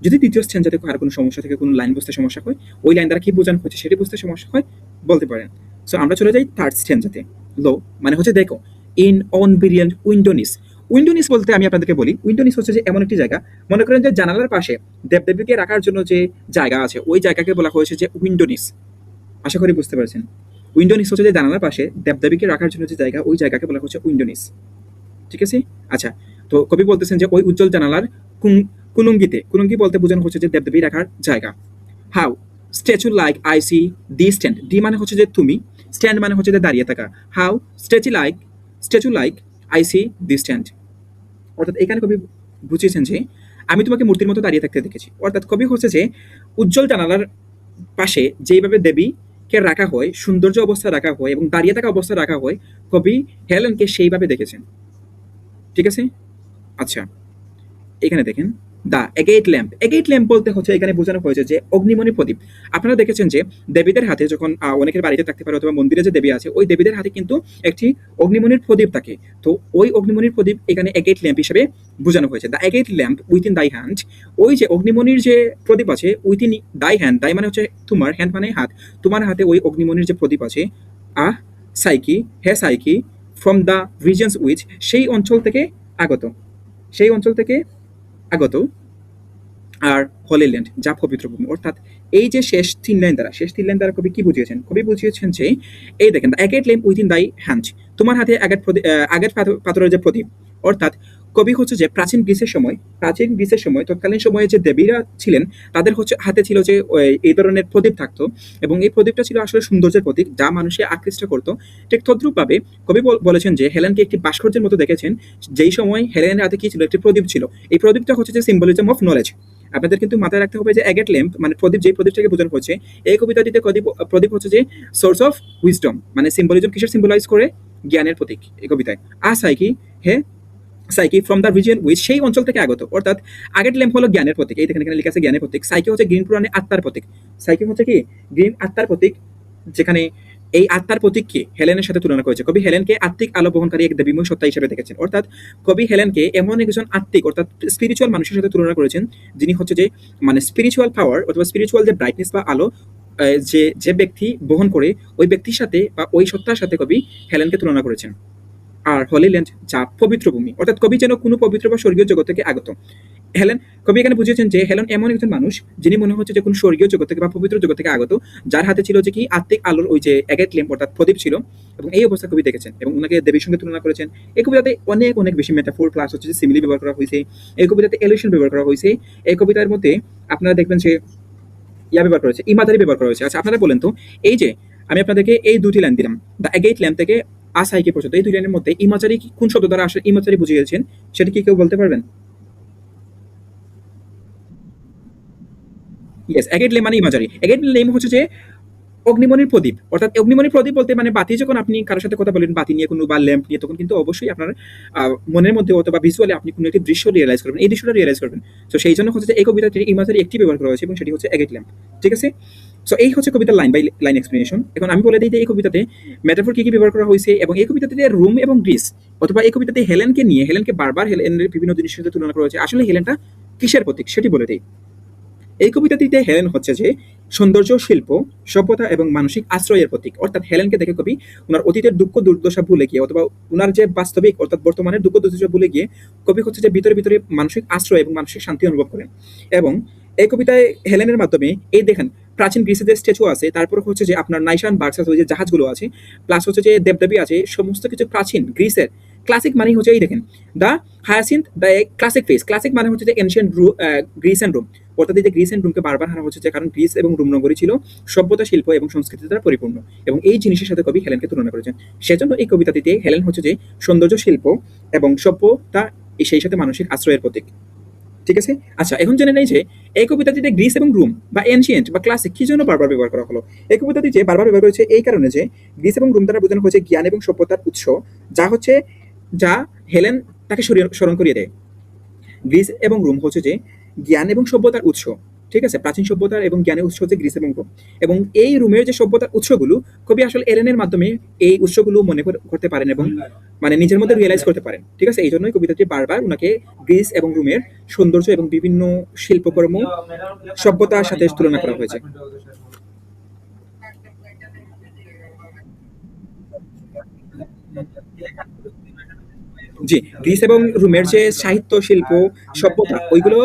যদি তৃতীয় স্ট্যান্জাতে আর কোনো সমস্যা থেকে, কোনো লাইন বুঝতে সমস্যা হয়, ওই লাইন দ্বারা কি বোঝানো হচ্ছে সেটি বুঝতে সমস্যা হয়, বলতে পারেন। সো আমরা চলে যাই থার্ড স্ট্যান্জাতে। লো মানে হচ্ছে দেখো, ইন অন বিরিয়ান্ট উইন্ডোনিস। উইন্ডোনিস বলতে আমি আপনাদেরকে বলি, উইন্ডোনিস হচ্ছে যে এমন একটি জায়গা, মনে করেন যে জানালার পাশে দেবদেবীকে রাখার জন্য যে জায়গা আছে, ওই জায়গাকে বলা হয়েছে যে উইন্ডোনিস। আশা করি বুঝতে পারছেন। উইন্ডোনিস হচ্ছে যে জানালার পাশে দেবদেবীকে রাখার জন্য যে জায়গা, ওই জায়গাকে বলা হচ্ছে উইন্ডোনিস, ঠিক আছে? আচ্ছা, তো কবি বলতেছেন যে ওই উজ্জ্বল জানালার কুলুঙ্গিতে, কুলুঙ্গি বলতে বোঝানো হচ্ছে যে দেবদেবী রাখার জায়গা। How statue like I see thee stand, ডি মানে হচ্ছে যে তুমি, স্ট্যান্ড মানে হচ্ছে যে দাঁড়িয়ে থাকা। How statue like I see thee stand, অর্থাৎ এখানে কবি বুঝিয়েছেন যে আমি তোমাকে মূর্তির মতো দাঁড়িয়ে থাকতে দেখেছি। অর্থাৎ কবি হচ্ছে যে উজ্জ্বল জানালার পাশে যেইভাবে দেবীকে রাখা হয়, সৌন্দর্য অবস্থায় রাখা হয় এবং দাঁড়িয়ে থাকা অবস্থায় রাখা হয়, কবি হেলেনকে সেইভাবে দেখেছেন, ঠিক আছে? আচ্ছা, এখানে দেখেন দা এগেইট ল্যাম্প, এগেইট ল্যাম্প বলতে হচ্ছে এখানে বোঝানো হয়েছে যে অগ্নিমণি প্রদীপ। আপনারা দেখেছেন যে দেবীদের হাতে যখন অনেকের বাড়িতে থাকতে পারে অথবা মন্দিরে যে দেবী আছে, ওই দেবীদের হাতে কিন্তু একটি অগ্নিমণির প্রদীপ থাকে। তো ওই অগ্নিমণির প্রদীপ এখানে এগেইট ল্যাম্প হিসেবে বোঝানো হয়েছে। দ্য এগেইট ল্যাম্প উইথিন দাই হ্যান্ড, ওই যে অগ্নিমণির যে প্রদীপ আছে উইথিন দাই হ্যান্ড, দাই মানে হচ্ছে তোমার, হ্যান্ড মানে হাত, তোমার হাতে ওই অগ্নিমণির যে প্রদীপ আছে। আহ সাইকি, হে Psyche, from the regions which, সেই অঞ্চল থেকে আগত, সেই অঞ্চল থেকে আগত, আর হোলি ল্যান্ড যা পবিত্র ভূমি। অর্থাৎ এই যে শেষ তিন লাইন দ্বারা কবি কি বুঝিয়েছেন, কবি বুঝিয়েছেন যে এই দেখেন, দ্য এগেট ল্যাম্প উইথিন দাই হ্যান্ড, তোমার হাতে আগের পাথরের যে প্রদীপ। অর্থাৎ কবি হচ্ছে যে প্রাচীন গ্রিসের সময় তৎকালীন সময়ে যে দেবীরা ছিলেন তাদের হচ্ছে হাতে ছিল যে এই ধরনের প্রদীপ থাকতো, এবং এই প্রদীপটা ছিল আসলে সৌন্দর্যের প্রতীক যা মানুষকে আকৃষ্ট করতো। ঠিক তদ্রূপভাবে কবি বলেছেন যে হেলেনকে একটি ভাস্কর্যের মতো দেখেছেন, যেই সময় হেলেনের হাতে কি ছিল, একটি প্রদীপ ছিল। এই প্রদীপটা হচ্ছে যে সিম্বলিজম অফ নলেজ। আপনাদের কিন্তু মাথায় রাখতে হবে যে অ্যাগেট ল্যাম্প মানে প্রদীপ, যে প্রদীপটাকে বোঝানো হচ্ছে এই কবিতাটিতে প্রদীপ হচ্ছে যে সোর্স অফ উইজডম, মানে সিম্বলিজম কিসের সিম্বলাইজ করে, জ্ঞানের প্রতীক এই কবিতায়। আর সাইকি হে Psyche from the region which, সেই অঞ্চল থেকে আগত, অর্থাৎ আগের ল্যাম্প হলো জ্ঞানের প্রতীক, এই দেখেন এখানে লেখা আছে জ্ঞানের প্রতীক। সাইকি হচ্ছে গ্রিন পুরাণে আত্মার প্রতীক। সাইকি হচ্ছে কি গ্রিন আত্মার প্রতীক, যেখানে এই আত্মার প্রতীককে হেলেনের সাথে তুলনা করেছে। কবি হেলেনকে আত্মিক আলো বহনকারী এক দেবীময় সত্তা হিসেবে দেখেছেন, অর্থাৎ কবি হেলেনকে এমন একজন আত্মিক অর্থাৎ স্পিরিচুয়াল মানুষের সাথে তুলনা করেছেন, যিনি হচ্ছে যে মানে স্পিরিচুয়াল পাওয়ার অথবা স্পিরিচুয়াল যে ব্রাইটনেস বা আলো যে যে ব্যক্তি বহন করে, ওই ব্যক্তির সাথে বা ওই সত্তার সাথে কবি হেলেনকে তুলনা করেছেন। আর হলি ল্যান্ড যা পবিত্র ভূমি, অর্থাৎ কবি যেন কোনো পবিত্র বা স্বর্গীয় জগৎ থেকে আগত। হেলেন, কবি এখানে বুঝিয়েছেন যে হেলেন এমন একজন মানুষ যিনি মনে হচ্ছে যে কোনো স্বর্গীয় জগৎ থেকে বা পবিত্র জগৎ থেকে আগত, যার হাতে ছিল যে কি আত্মিক আলোর ওই যে অ্যাগেট ল্যাম্প অর্থাৎ প্রদীপ ছিল, এবং এই অবস্থা কবি দেখেছেন এবং ওনাকে দেবীর সঙ্গে তুলনা করেছেন। এই কবিতাতে অনেক অনেক বেশি মেটাফোর প্লাস হচ্ছে যে সিমিলি ব্যবহার করা হয়েছে, এই কবিতাতে এলিউশন ব্যবহার করা হয়েছে, এই কবিতার মধ্যে আপনারা দেখবেন যে ব্যবহার করেছে, ইমাদারি ব্যবহার করা হয়েছে। আচ্ছা আপনারা বলেন তো, এই যে আমি আপনাদেরকে এই দুটি লাইন দিলাম, দ্য অ্যাগেট ল্যাম্প থেকে আসাইকে পর্যন্ত, এই দুই লাইনের মধ্যে ইমাজারি কোন শব্দ দ্বারা আসলে ইমাজারি বুঝিয়েছেন, সেটা কি কেউ বলতে পারবেন? ইয়েস, অ্যাগেট লেম মানে ইমাজারি। অ্যাগেট লেম হচ্ছে যে অগ্নিমণির প্রদীপ, অর্থাৎ অগ্নিমণির প্রদীপ বলতে মানে বাতি, যখন আপনি কারোর সাথে কথা বলেন বাতি নিয়ে কোনো বা ল্যাম্প নিয়ে, তখন কিন্তু অবশ্যই আপনার মনের মধ্যে অথবা ভিজুয়ালি আপনি কোনো একটি দৃশ্য রিয়েলাইজ করবেন, এই দৃশ্যটা রিয়েলাইজ করবেন। তো সেই জন্য হচ্ছে যে এই কবিতাটির ইমাজারি একটি ব্যবহার করা হয়েছে এবং সেটি হচ্ছে অ্যাগেট ল্যাম্প। ঠিক আছে, সো এই হচ্ছে কবিতার লাইন বাই লাইন এক্সপ্লেনেশন। এখন আমি বলে দিই যে এই কবিতাতে মেটাফোর কি কি ব্যবহার করা হয়েছে, এবং এই কবিতাতে রুম এবং গ্রিস, অথবা এই কবিতাতে হেলেনকে নিয়ে, হেলেনকে বারবার হেলেনের বিভিন্ন জিনিসের সাথে তুলনা করা হয়েছে। আসলে হেলেনটা কিসের প্রতীক সেটি বলে দিই। এই কবিতাটিতে হেলেন হচ্ছে যে সৌন্দর্য, শিল্প, সভ্যতা এবং মানসিক আশ্রয়ের প্রতীক। অর্থাৎ হেলেনকে দেখে কবি ওনার অতীতের দুঃখ দুর্দশা ভুলে গিয়ে, অথবা ওনার যে বাস্তবিক অর্থাৎ বর্তমানের দুঃখ দুর্দশা ভুলে গিয়ে কবি হচ্ছে যে ভিতরে ভিতরে মানসিক আশ্রয় এবং মানসিক শান্তি অনুভব করেন। এবং এই কবিতায় হেলেনের মাধ্যমে এই দেখেন প্রাচীন গ্রিসের যে স্ট্যাচু আছে, তারপর হচ্ছে যে আপনার নাইশান বার্কসাস ওই যে জাহাজগুলো আছে, প্লাস হচ্ছে যে দেবদেবী আছে, সমস্ত কিছু প্রাচীন গ্রিসের ক্লাসিক মানে হচ্ছে এই দেখেন the hyacinth the classic face. Classic মানে হচ্ছে যে এনশিয়েন্ট গ্রিস অ্যান্ড রোম, অর্থাৎ এই যে গ্রিস অ্যান্ড রোমকে বারবার হারা হচ্ছে যে কারণ গ্রিস এবং রোম নগরী ছিল সভ্যতা, শিল্প এবং সংস্কৃতি দ্বারা পরিপূর্ণ, এবং এই জিনিসের সাথে কবি হেলেনকে তুলনা করেছেন। সেজন্য এই কবিতাটিতে হেলেন হচ্ছে যে সৌন্দর্য, শিল্প এবং সভ্যতা, সেই সাথে মানসিক আশ্রয়ের প্রতীক। ঠিক আছে, আচ্ছা এখন জেনে নেই যে এই কবিতাটিতে গ্রিস এবং রোম বা এনশিয়েন্ট বা ক্লাসিক কি জন্য বারবার ব্যবহার করা হলো। এই কবিতাটিতে বারবার ব্যবহার করেছে এই কারণে যে গ্রিস এবং রোম দ্বারা বোঝানো হয়েছে জ্ঞান এবং সভ্যতার উৎস, যা হচ্ছে যা হেলেন তাকে স্মরণ করিয়ে দেয়। গ্রিস এবং রোম হচ্ছে যে জ্ঞান এবং সভ্যতার উৎস। ঠিক আছে, প্রাচীন সভ্যতার এবং জ্ঞানের উৎস হচ্ছে গ্রিস এবং রোম, এবং এই রোমের যে সভ্যতার উৎসগুলো কবি আসলে এলেনের মাধ্যমে এই উৎসগুলো মনে করতে পারেন এবং মানে নিজের মধ্যে রিয়েলাইজ করতে পারেন। ঠিক আছে, এই জন্যই কবিতাটি বারবার ওনাকে গ্রিস এবং রোমের সৌন্দর্য এবং বিভিন্ন শিল্পকর্ম, সভ্যতার সাথে তুলনা করা হয়েছে। জি, গ্রিস এবং রোমের যে সাহিত্য, শিল্প, সভ্যতা, ওইগুলো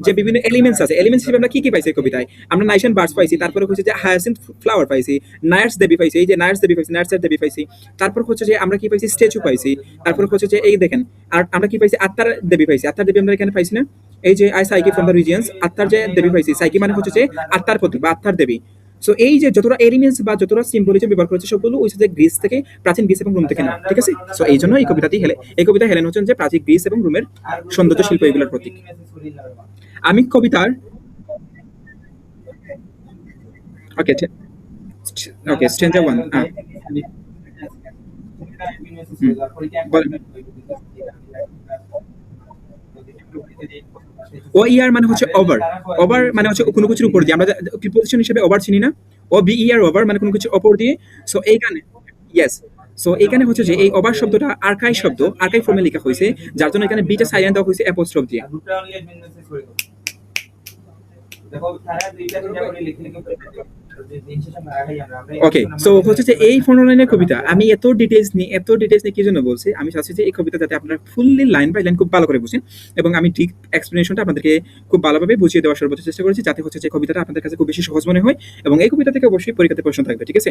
যে বিভিন্ন এলিমেন্টস আছে, এলিমেন্টস হিসেবে আমরা কি কি পাইছি এই কবিতায়? আমরা নাইশান বার্ডস পাইছি, তারপরে হচ্ছে যে হায়াসিন্থ ফ্লাওয়ার পাইছি, নায়ার্স দেবী পাইছি, এই যে নায়ার্স দেবী পাইছি, নায়ার্সের দেবী পাইছি, তারপর হচ্ছে যে আমরা কি পাইছি, স্ট্যাচু পাইছি, তারপর হচ্ছে যে এই দেখেন আর আমরা কি পাইছি, আত্মার দেবী পাইছি। আত্মার দেবী আমরা এখানে পাইছি না, এই যে I psyche from the regions, আত্মার যে দেবী পাইছি, সাইকি মানে হচ্ছে যে আত্মার প্রতীক বা আত্মার দেবী। সো এই যে যতটা এলিমেন্টস বা যতটা সিম্বলিজম ব্যবহার করেছে সবগুলো ওই যে গ্রিস থেকে, প্রাচীন গ্রিস এবং রোম থেকে না। ঠিক আছে, সো এই জন্য এই কবিতা হেলেন হচ্ছেন যে প্রাচীন গ্রিস এবং রোমের সৌন্দর্য, শিল্প এগুলোর প্রতীক। আমি কবিতার ওকে ওকে স্ট্রেঞ্জার ওয়ান ও ইয়ার মানে হচ্ছে ওভার, ওভার মানে হচ্ছে কোনো কিছুর উপর দিয়ে, আমরা প্রিপোজিশন হিসেবে ওভার চিনি না, ও বি ইয়ার ওভার মানে কোনো কিছুর উপর দিয়ে। সো এইখানে ইয়েস, সো এখানে হচ্ছে যে এই ওভার শব্দটা আর্কাই শব্দ, আর্কাই ফর্মে লেখা হয়েছে, যার জন্য এখানে বিটা সাইলেন্ট দেওয়া হয়েছে অ্যাপোস্ট্রফ দিয়ে। ওকে, সো হচ্ছে যে এই 15 লাইনের কবিতা আমি এত ডিটেইলস নিয়ে কি জন্য বলছি, আমি চাচ্ছি যে এই কবিতা যাতে আপনারা ফুললি লাইন বাই লাইন খুব ভালো করে বুঝেন, এবং আমি ঠিক এক্সপ্লেনেশনটা আপনাদেরকে খুব ভালোভাবে বুঝিয়ে দেওয়ার সর্বোচ্চ চেষ্টা করেছি, যাতে হচ্ছে যে কবিতাটা আপনাদের কাছে খুব বেশি সহজ মনে হয়, এবং এই কবিতা থেকে অবশ্যই পরীক্ষাতে প্রশ্ন থাকবে। ঠিক আছে,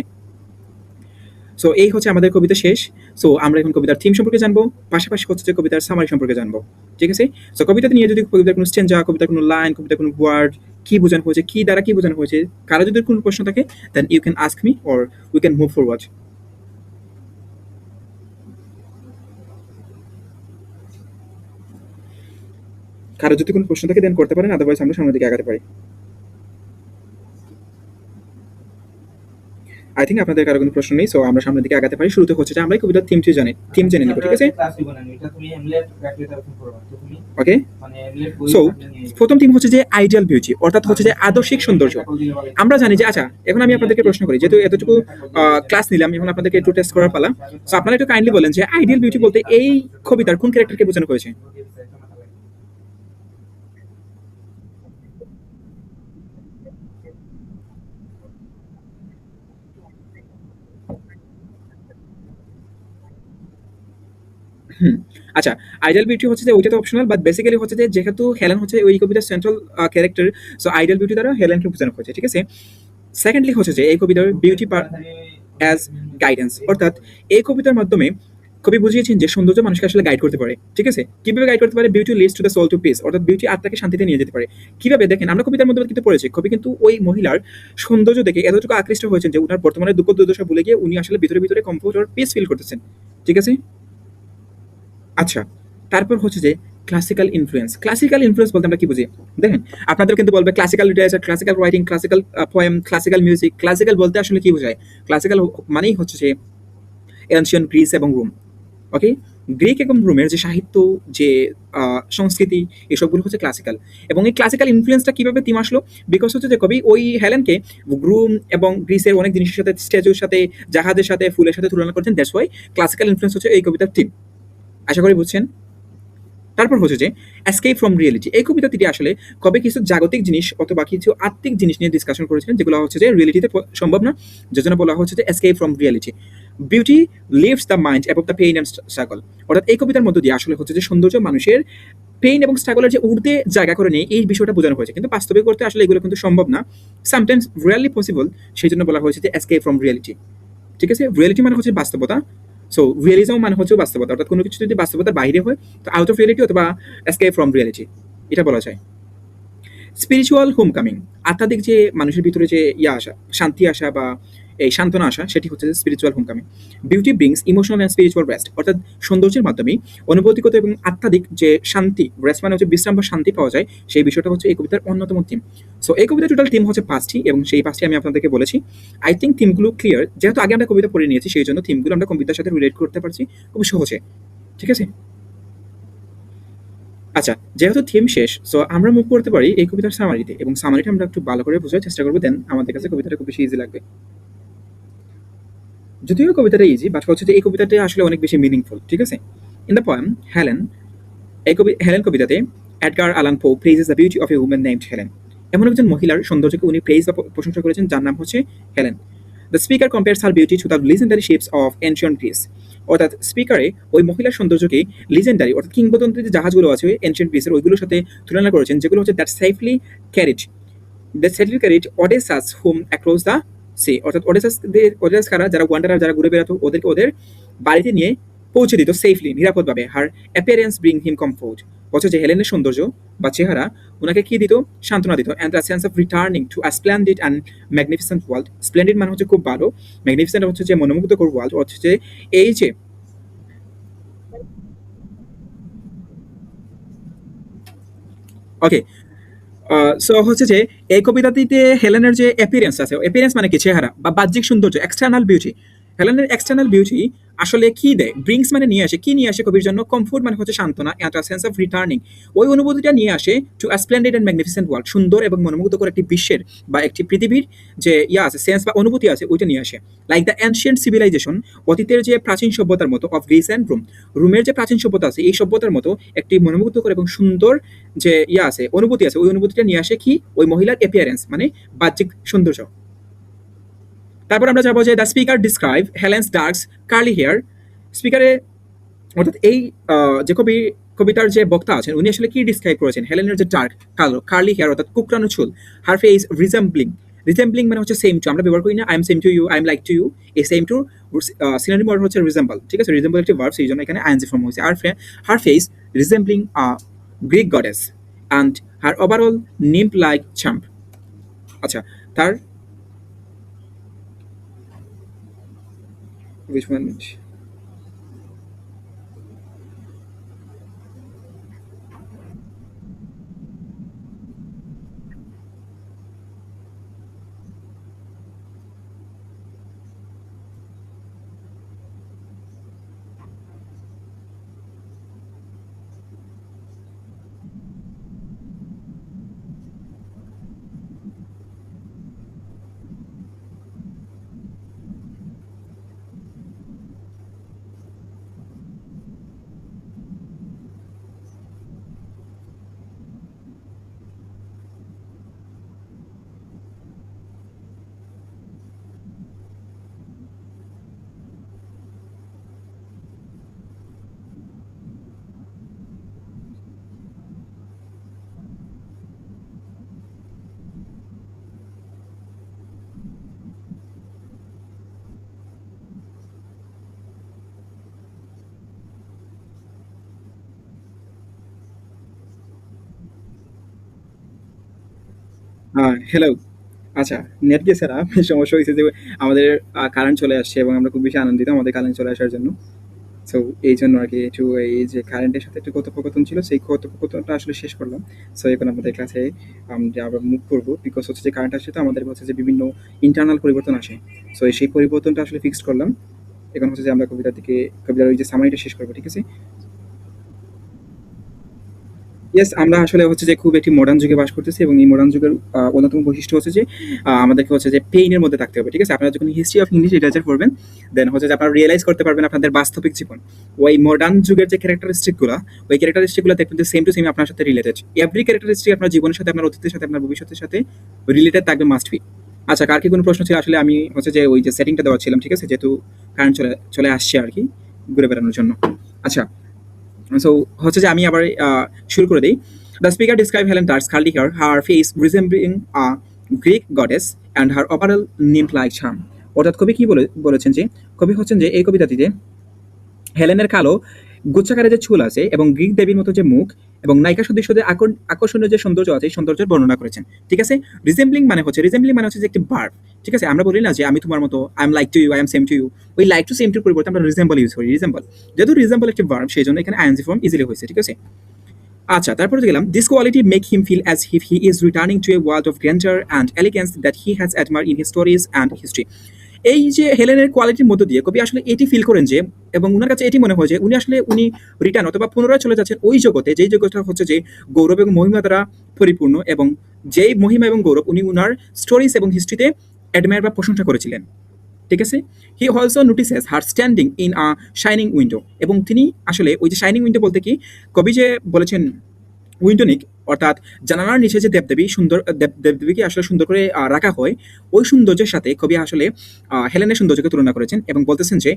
সো এই হচ্ছে আমাদের কবিতা শেষ। সো আমরা এখন কবিতার থিম সম্পর্কে জানবো, পাশাপাশি হচ্ছে যে কবিতার সামারি সম্পর্কে জানবো। ঠিক আছে? সো কবিতাতে নিয়ে যদি কবিতার কোনো স্ট্যান্জা, কবিতার কোনো লাইন, কবিতার কোনো ওয়ার্ড কি বোঝানো হয়েছে, কি দ্বারা কি বোঝানো হয়েছে, কারো যদি কোনো প্রশ্ন থাকে then you can ask me or we can move forward. কারো যদি কোনো প্রশ্ন থাকে দেন করতে পারেন, আদারওয়াইজ আমরা সামনের দিকে আগাতে পারি। আই থিঙ্ক আপনাদের কারো কোনো প্রশ্ন নেই, সো আমরা সামনের দিকে আগাতে পারি। শুরুতে হচ্ছে যে আমরা এই কবিতার থিম জেনে নিব, ঠিক আছে? ওকে, সো প্রথম থিম হচ্ছে যে আইডিয়াল বিউটি, অর্থাৎ হচ্ছে যে আদর্শিক সৌন্দর্য। আমরা জানি যে, আচ্ছা এখন আমি আপনাদেরকে প্রশ্ন করি, যেহেতু এতটুকু ক্লাস নিলাম, এখন আপনাদেরকে একটু টেস্ট করার পালা। সো আপনারা একটু কাইন্ডলি বলেন যে আইডিয়াল বিউটি বলতে এই কবিতার কোন ক্যারেক্টারকে বোঝানো হয়েছে? হুম, আচ্ছা, আইডিয়াল বিউটি হচ্ছে যে ওইটা তো অপশনাল, বাট বেসিক্যালি হচ্ছে যে যেহেতু হেলেন হচ্ছে ওই কবিতার central character, so ideal beauty দ্বারা হেলেনকে বোঝানো হয়েছে, ঠিক আছে? সেকেন্ডলি হচ্ছে যে এই কবিতার বিউটি অ্যাজ গাইডেন্স, অর্থাৎ এই কবিতার মাধ্যমে কবি বুঝিয়েছেন যে সৌন্দর্য মানুষকে আসলে গাইড করতে পারে, ঠিক আছে? কিভাবে গাইড করতে পারে? Beauty leads to the soul to peace, অর্থাৎ বিউটি আত্মাকে শান্তিতে নিয়ে যেতে পারে। কিভাবে দেখেন, আমরা কবিতার মধ্যে কিন্তু পড়েছি, কবি কিন্তু ওই মহিলার সৌন্দর্য দেখে এতটুকু আকৃষ্ট হয়েছেন যে উনার বর্তমানে দুঃখ দুর্দশা ভুলে গিয়ে উনি আসলে ভিতরে ভিতরে কমফোর্ট আর পিস ফিল করতেছেন, ঠিক আছে? আচ্ছা, তারপর হচ্ছে যে ক্লাসিক্যাল ইনফ্লুয়েন্স। ক্লাসিক্যাল ইনফ্লুয়েন্স বলতে আমরা কি বুঝি? দেখেন, আপনাদের কিন্তু বলবে classical literature, classical writing, classical poem, classical music. Classical বলতে আসলে কি বোঝায়? ক্লাসিক্যাল মানেই হচ্ছে যে এনশিয়ান্ট গ্রিস এবং রোম। ওকে, গ্রিক এবং রোমের যে সাহিত্য, যে সংস্কৃতি, এসবগুলো হচ্ছে ক্লাসিক্যাল। এবং এই ক্লাসিক্যাল ইনফ্লুয়েন্সটা কিভাবে থিম আসলো? বিকজ হচ্ছে যে কবি ওই হেলেনকে রোম এবং গ্রিসের অনেক জিনিসের সাথে, স্ট্যাচুর সাথে, জাহাজের সাথে, ফুলের সাথে তুলনা করছেন। দ্যাটস ওয়াই ক্লাসিক্যাল ইনফ্লুয়েন্স হচ্ছে এই কবিতার থিম। আশা করি বুঝছেন। তারপর হচ্ছে যে এসকেপ ফ্রম রিয়েলিটি। এই কবিতাটি আসলে কবে কিছু জাগতিক জিনিস অথবা কিছু আত্মিক জিনিস নিয়ে ডিসকাশন করেছিলেন, যেগুলো হচ্ছে যে রিয়েলিটিতে সম্ভব না, যে জন্য বলা হচ্ছে যে escape from reality. Beauty leaves the mind above the pain and struggle, অর্থাৎ এই কবিতার মধ্য দিয়ে আসলে হচ্ছে যে সৌন্দর্য মানুষের পেইন এবং স্ট্রাগলের যে ঊর্ধ্বে জায়গা করে নেই, এই বিষয়টা বোঝানো হয়েছে। কিন্তু বাস্তবে করতে আসলে এগুলো কিন্তু সম্ভব না, সামটাইমস রিয়েলি পসিবল, সেই জন্য বলা হয়েছে যে এসকেপ ফ্রম রিয়েলিটি, ঠিক আছে? রিয়েলিটি মানে হচ্ছে বাস্তবতা, সো রিয়েলিজম মানে হচ্ছে বাস্তবতা, অর্থাৎ কোনো কিছু যদি বাস্তবতার বাইরে হয় তো আউট অফ রিয়েলিটি অথবা এসকেপ ফ্রম রিয়েলিটি, এটা বলা যায়। স্পিরিচুয়াল হোমকামিং, আধ্যাত্মিক যে মানুষের ভিতরে যে আসা, শান্তি আসা বা এই সান্ত্বনা আসা, সেটি হচ্ছে spiritual homecoming. Beauty brings emotional and spiritual rest, অর্থাৎ সৌন্দর্যের মাধ্যমে অনুভূতিগত এবং আত্মাধিক যে শান্তি, রেস্ট মানে হচ্ছে বিশ্রাম বা শান্তি পাওয়া যায়, সেই বিষয়টা হচ্ছে এই কবিতার অন্যতম থিম। সো এই কবিতার টোটাল থিম হচ্ছে 5টি, এবং সেই 5টি আমি আপনাদেরকে বলেছি। আই থিঙ্ক থিমগুলো ক্লিয়ার, যেহেতু আগে আমরা কবিতা পড়ে নিয়েছি সেই জন্য থিমগুলো আমরা কবিতার সাথে রিলেট করতে পারছি খুব সহজে, ঠিক আছে? আচ্ছা, যেহেতু থিম শেষ, সো আমরা মুভ করতে পারি এই কবিতার সামারিতে, এবং সামারিটা আমরা একটু ভালো করে বোঝার চেষ্টা করবো, দেন আমাদের কাছে কবিতাটা খুব বেশি ইজি লাগবে। যদিও কবিতাটা ইজি, বাট হচ্ছে যে এই কবিতাটা আসলে অনেক বেশি মিনিংফুল, ঠিক আছে? In the poem Helen, Helen কবিতাতে Edgar Allan Poe praises the beauty of a women named Helen. এমন একজন মহিলার সৌন্দর্যকে উনি প্রেজ বা প্রশংসা করেছেন যার নাম হচ্ছে Helen. The speaker compares her beauty to the legendary ships of ancient Greece, অর্থাৎ স্পিকারে ওই মহিলার সৌন্দর্যকে লিজেন্ডারি অর্থাৎ কিংবদন্তি যে জাহাজগুলো আছে এনশিয়েন্ট গ্রিসের, ওইগুলোর সাথে তুলনা করেছেন, যেগুলো হচ্ছে that safely carried Odysseus home across the sea, অর্থাৎ ওডেসাস কারা, যারা ওয়ান্ডারার, যারা ঘুরে বেড়াতো, ওদেরকে ওদের বাড়িতে নিয়ে পৌঁছে দিত সেফলি, নিরাপদভাবে। হার অ্যাপিয়ারেন্স ব্রিং হিম কমফোর্ট, হচ্ছে যে হেলেনের সৌন্দর্য বা চেহারা ওনাকে কি দিত? সান্ত্বনা দিত। And the sense of returning to a splendid and magnificent world. Splendid মানে হচ্ছে খুব ভালো, ম্যাগনিফিসেন্ট হচ্ছে যে মনোমুগ্ধকর ওয়ার্ল্ড, হচ্ছে যে এই যে ওকে। সো হচ্ছে যে এই কবিতাটিতে হেলেনের যে অ্যাপিয়ারেন্স আছে, অ্যাপিয়ারেন্স মানে কি? চেহারা বা বাহ্যিক সৌন্দর্য, এক্সটার্নাল বিউটি। হেলেনের এক্সটার্নাল বিউটি আসলে কি দেয়? ব্রিংস মানে নিয়ে আসে, কি নিয়ে আসে কবির জন্য? কমফোর্ট মানে হচ্ছে সান্ত্বনা, and a sense of returning, ওই অনুভূতিটা নিয়ে আসে to a splendid and magnificent world, সুন্দর এবং মনোমুগ্ধকর একটি বিশ্বের বা একটি পৃথিবীর যে আছে সেন্স বা অনুভূতি আছে, ওইটা নিয়ে আসে। লাইক দ্য অ্যানশিয়েন্ট সিভিলাইজেশন, অতীতের যে প্রাচীন সভ্যতার মতো, অফ গ্রিস অ্যান্ড রোম, রোমের যে প্রাচীন সভ্যতা আছে এই সভ্যতার মতো একটি মনোমুগ্ধকর এবং সুন্দর যে আছে, অনুভূতি আছে, ওই অনুভূতিটা নিয়ে আসে কি? ওই মহিলার অ্যাপিয়ারেন্স মানে বাহ্যিক সৌন্দর্য। তারপর আমরা যাবো যে the speaker describe Helen's darks curly hair. স্পিকারে অর্থাৎ এই যে কবিতার যে বক্তা আছেন উনি আসলে কি ডিসক্রাইব করেছেন? হেলেনের যে ডার্ক কালো কার্লি হেয়ার অর্থাৎ কুকরানো চুল, হার ফেস রিজেম্বলিং, রিজেম্বলিং মানে হচ্ছে সেম টু, আমরা ব্যবহার করি না I am same to you, I am like to you, এই সেম টু সিনোনিম ওয়ার্ড হচ্ছে রিজেম্বল, ঠিক আছে? রিজেম্বল একটি ভার্ব, সেই জন্য এখানে আইএনজি ফর্ম হয়েছে। হার face resembling a Greek goddess, and her overall nymph-like charm. আচ্ছা, তার which one? হ্যালো। আচ্ছা, নেট গেছে না। সমস্যা হয়েছে যে আমাদের কারেন্ট চলে আসছে এবং আমরা খুব বেশি আনন্দিত আমাদের কারেন্ট চলে আসার জন্য। সো এইজন্য আরকি একটু এই যে কারেন্টের সাথে একটু কথোপকথন ছিল, সেই কথোপকথনটা আসলে শেষ করলাম। সো এখন আমাদের ক্লাসে আমরা আবার মুভ করব। বিকজ হচ্ছে যে কারেন্ট আসছে তো আমাদের হচ্ছে যে বিভিন্ন ইন্টারনাল পরিবর্তন আসে। সো সেই পরিবর্তনটা আসলে ফিক্সড করলাম। এখন হচ্ছে যে আমরা কবিতার ওই যে সামারিটা শেষ করব। ঠিক আছে? ইয়েস, আমরা আসলে হচ্ছে যে খুব একটি মডার্ন যুগে বাস করতেছি এবং এই মডার্ন যুগের অন্যতম বৈশিষ্ট্য হচ্ছে যে আমাদেরকে হচ্ছে যে পেইনের মধ্যে থাকতে হবে। ঠিক আছে? আপনারা যখন হিস্ট্রি অফ ইংলিশ লিটারেচার পড়বেন, দেন হচ্ছে যে আপনারা রিয়ালাইজ করতে পারবেন আপনাদের বাস্তবিক জীবন। ওই মডার্ন যুগের যে ক্যারেক্টারিস্টিকগুলা, ওই ক্যারেক্টারিস্টিকগুলো দেখবেন যে সেম টু সেম আপনার সাথে রিলেটেড। এভরি ক্যারেক্টারিস্টিক আপনার জীবনের সাথে, আপনার অতীতের সাথে, আপনার ভবিষ্যতের সাথে রিলেটেড থাকবে মাস্ট বি। আচ্ছা, কার কি কোনো প্রশ্ন ছিল? আসলে আমি হচ্ছে যে ওই যে সেটিংটা দেওয়া ছিলাম, ঠিক আছে? যেহেতু কারেন্ট চলে আসছে আরকি ঘুরে বেড়ানোর জন্য। আচ্ছা, সো হচ্ছে যে আমি আবার শুরু করে দেই। The speaker describe Helen darks curly hair, her face resembling a Greek goddess and her overall nymph like charm. অর্থাৎ কবি কি বলেছেন যে, কবি হচ্ছেন যে এই কবিতাটিতে হেলেনের কালো গুচ্ছাকারে যে চুল আছে এবং গ্রিক দেবীর মতো যে মুখ এবং নায়িকা সদৃশ্য যে আকর্ষণীয় যে সৌন্দর্য আছে, এই সৌন্দর্যের বর্ণনা করেছেন। ঠিক আছে? রিজেম্বলিং মানে হচ্ছে যে একটি ভার্ব। ঠিক আছে? আমরা বলি না যে আমি তোমার মতো, I am like to you, I am same to you. ওই লাইক টু সেম টুর পরিবর্তে আমরা রিজেম্বল ইউজ করি। যেহেতু রিজেম্বল একটি ভার্ব, সেই জন্য এখানে আইএনজি ফর্ম ইজিলি হয়েছে। ঠিক আছে? আচ্ছা, তারপরে গেলাম, this quality make him feel as if he is returning to a world of grandeur and elegance that he has admired in his stories and history. এই যে হেলেনের কোয়ালিটির মধ্য দিয়ে কবি আসলে এটি ফিল করেন যে, এবং উনার কাছে এটি মনে হয় যে উনি রিটার্ন অথবা পুনরায় চলে যাচ্ছেন ওই জগতে, যেই জগৎটা হচ্ছে যে গৌরব এবং মহিমা দ্বারা পরিপূর্ণ, এবং যেই মহিমা এবং গৌরব উনি উনার স্টোরিজ এবং হিস্ট্রিতে অ্যাডমায়ার বা প্রশংসা করেছিলেন। ঠিক আছে? He also notices her standing in a shining window, এবং তিনি আসলে ওই যে শাইনিং উইন্ডো বলতে কি, কবি যে বলেছেন উইন্ডোনিক, অর্থাৎ জানালার নিচে যে দেবদেবী সুন্দর দেবদেবীকে আসলে সুন্দর করে রাখা হয়, ওই সৌন্দর্যের সাথে কবি আসলে হেলেনের সৌন্দর্যকে তুলনা করেছেন এবং বলতেছেন যে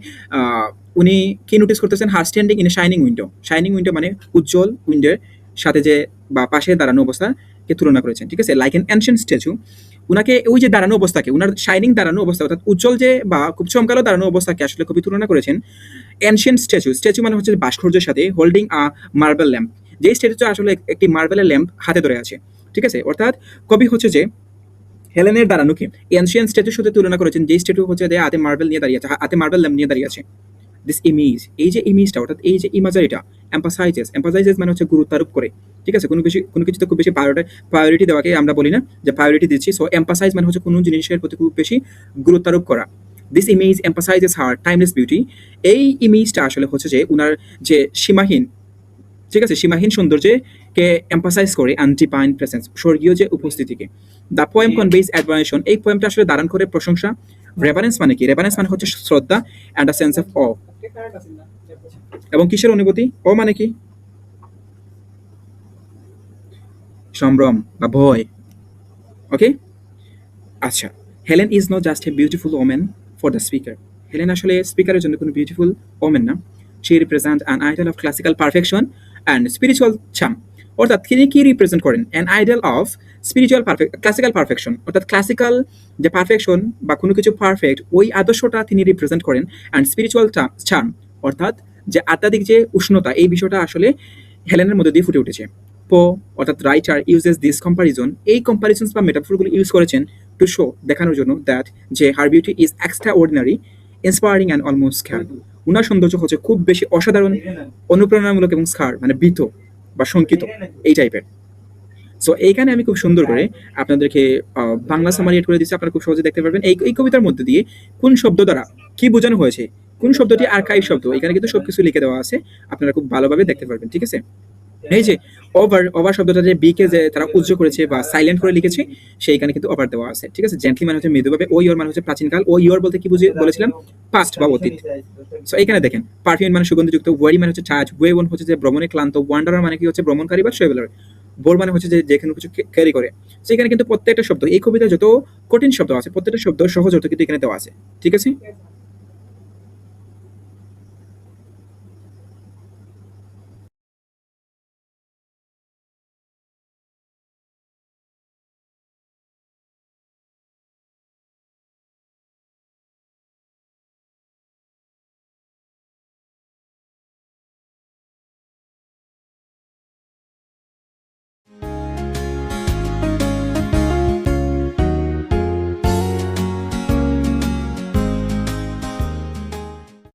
উনি কি নোটিস করতেছেন, her standing in a shining window. Shining window মানে উজ্জ্বল উইন্ডোর সাথে যে বা পাশে দাঁড়ানো অবস্থাকে তুলনা করেছেন। ঠিক আছে? লাইক এন অ্যানশিয়েন্ট স্ট্যাচু, উনাকে ওই যে দাঁড়ানো অবস্থাকে, উনার শাইনিং দাঁড়ানো অবস্থা অর্থাৎ উজ্জ্বল যে বা খুব চমকালো দাঁড়ানো অবস্থাকে আসলে কবি তুলনা করেছেন অ্যানশিয়েন্ট স্ট্যাচু। স্ট্যাচু মানে হচ্ছে ভাস্কর্যের সাথে, হোল্ডিং আ মার্বেল ল্যাম্প, যে স্ট্যাচুটা আসলে একটি মার্বেলের ল্যাম্প হাতে ধরে আছে। ঠিক আছে? অর্থাৎ কবি হচ্ছে যে হেলেনের দাঁড়ানোকে এনশিয়েন্ট স্ট্যাচুর সাথে তুলনা করেছেন, যেই স্ট্যাচু হচ্ছে যে হাতে মার্বেল নিয়ে দাঁড়িয়ে আছে, হাতে মার্বেল ল্যাম্প নিয়ে দাঁড়িয়ে আছে। দিস ইমেজ, এই যে ইমেজটা অর্থাৎ এই যে ইমাজারিটা, এম্পাসাইজেস মানে হচ্ছে গুরুত্বারোপ করে। ঠিক আছে? কোনো কিছুতে খুব বেশি প্রায়োরিটি দেওয়াকে আমরা বলি না যে প্রায়োরিটি দিচ্ছি। সো এম্পাসাইজ মানে হচ্ছে কোনো জিনিসের প্রতি খুব বেশি গুরুত্বারোপ করা। This image এম্পাসাইজেস her timeless beauty. এই ইমেজটা আসলে হচ্ছে যে উনার যে সীমাহীন, ঠিক আছে, সীমাহীন সৌন্দর্যকে এম্পাসাইজ করে অ্যান্ড ডিভাইন প্রেজেন্স, স্বর্গীয় যে উপস্থিতিকে। দ্য পোয়েম কনভেইজ অ্যাডমাইরেশন, এই পোয়েমটা আসলে ধারণ করে প্রশংসা। রেভারেন্স মানে কি? রেভারেন্স মানে হচ্ছে শ্রদ্ধা অ্যান্ড আ সেন্স অফ অ, এবং কিসের অনুভূতি? ও মানে কি? সম্ভ্রম বা ভয়। ওকে? আচ্ছা, Helen is not just a beautiful women for the speaker. Helen আসলে স্পিকারের জন্য কোনো বিউটিফুল ওমেন না। She represent an idol of classical perfection and spiritual চাম। অর্থাৎ তিনি কি রিপ্রেজেন্ট করেন? An idol of spiritual classical perfection, অর্থাৎ ক্লাসিক্যাল যে পারফেকশন বা কোনো কিছু পারফেক্ট, ওই আদর্শটা তিনি রিপ্রেজেন্ট করেন। অ্যান্ড স্পিরিচুয়াল চার্ম, অর্থাৎ যে আধ্যাত্মিক যে উষ্ণতা, এই বিষয়টা আসলে হেলেনের মধ্যে দিয়ে ফুটে উঠেছে। পো অর্থাৎ রাইটার ইউজেস দিস কম্পারিজন, এই কম্পারিজনস বা মেটাফোরগুলো ইউজ করেছেন টু শো, দেখানোর জন্য দ্যাট যে her beauty is extraordinary, inspiring and almost scare. উনার সৌন্দর্য হচ্ছে খুব বেশি অসাধারণ, অনুপ্রেরণামূলক এবং স্কার মানে ভীত বা শঙ্কিত এই টাইপের। সো এইখানে আমি খুব সুন্দর করে আপনাদেরকে বাংলা সামারি এড করে দিচ্ছি, আপনারা খুব সহজে দেখতে পারবেন এই কবিতার মধ্যে দিয়ে কোন শব্দ দ্বারা কি বোঝানো হয়েছে, কোন শব্দটি আর্কাইভ শব্দ, এখানে কিন্তু সবকিছু লিখে দেওয়া আছে, আপনারা খুব ভালোভাবে দেখতে পারবেন। ঠিক আছে, এই যে ওভার, ওভার শব্দটা যে বিকে যে তারা উজ্জ্ব করেছে বা সাইলেন্ট করে লিখেছে, সেইখানে কিন্তু ওভার দেওয়া আছে। ঠিক আছে, জেন্টলি মানে হচ্ছে মৃদুভাবে, ও ইওর মানে হচ্ছে প্রাচীনকাল, ও ইওর বলতে কি বুঝে বলেছিলাম, পাস্ট বা অতীত। সো এখানে দেখেন পারফিউম মানে সুগন্ধিযুক্ত, ওয়ারি মানে হচ্ছে টাচ, ওয়ে ওন হচ্ছে যে ভ্রমণে ক্লান্ত, ওয়ান্ডারার মানে কি হচ্ছে ভ্রমণকারী বা ট্রাভেলার, বোর মানে হচ্ছে যে যেখানে কিছু ক্যারি করে। সেখানে কিন্তু প্রত্যেকটা শব্দ, এই কবিতায় যত কঠিন শব্দ আছে প্রত্যেকটা শব্দ সহজ অর্থ কিন্তু এখানে দেওয়া আছে। ঠিক আছে।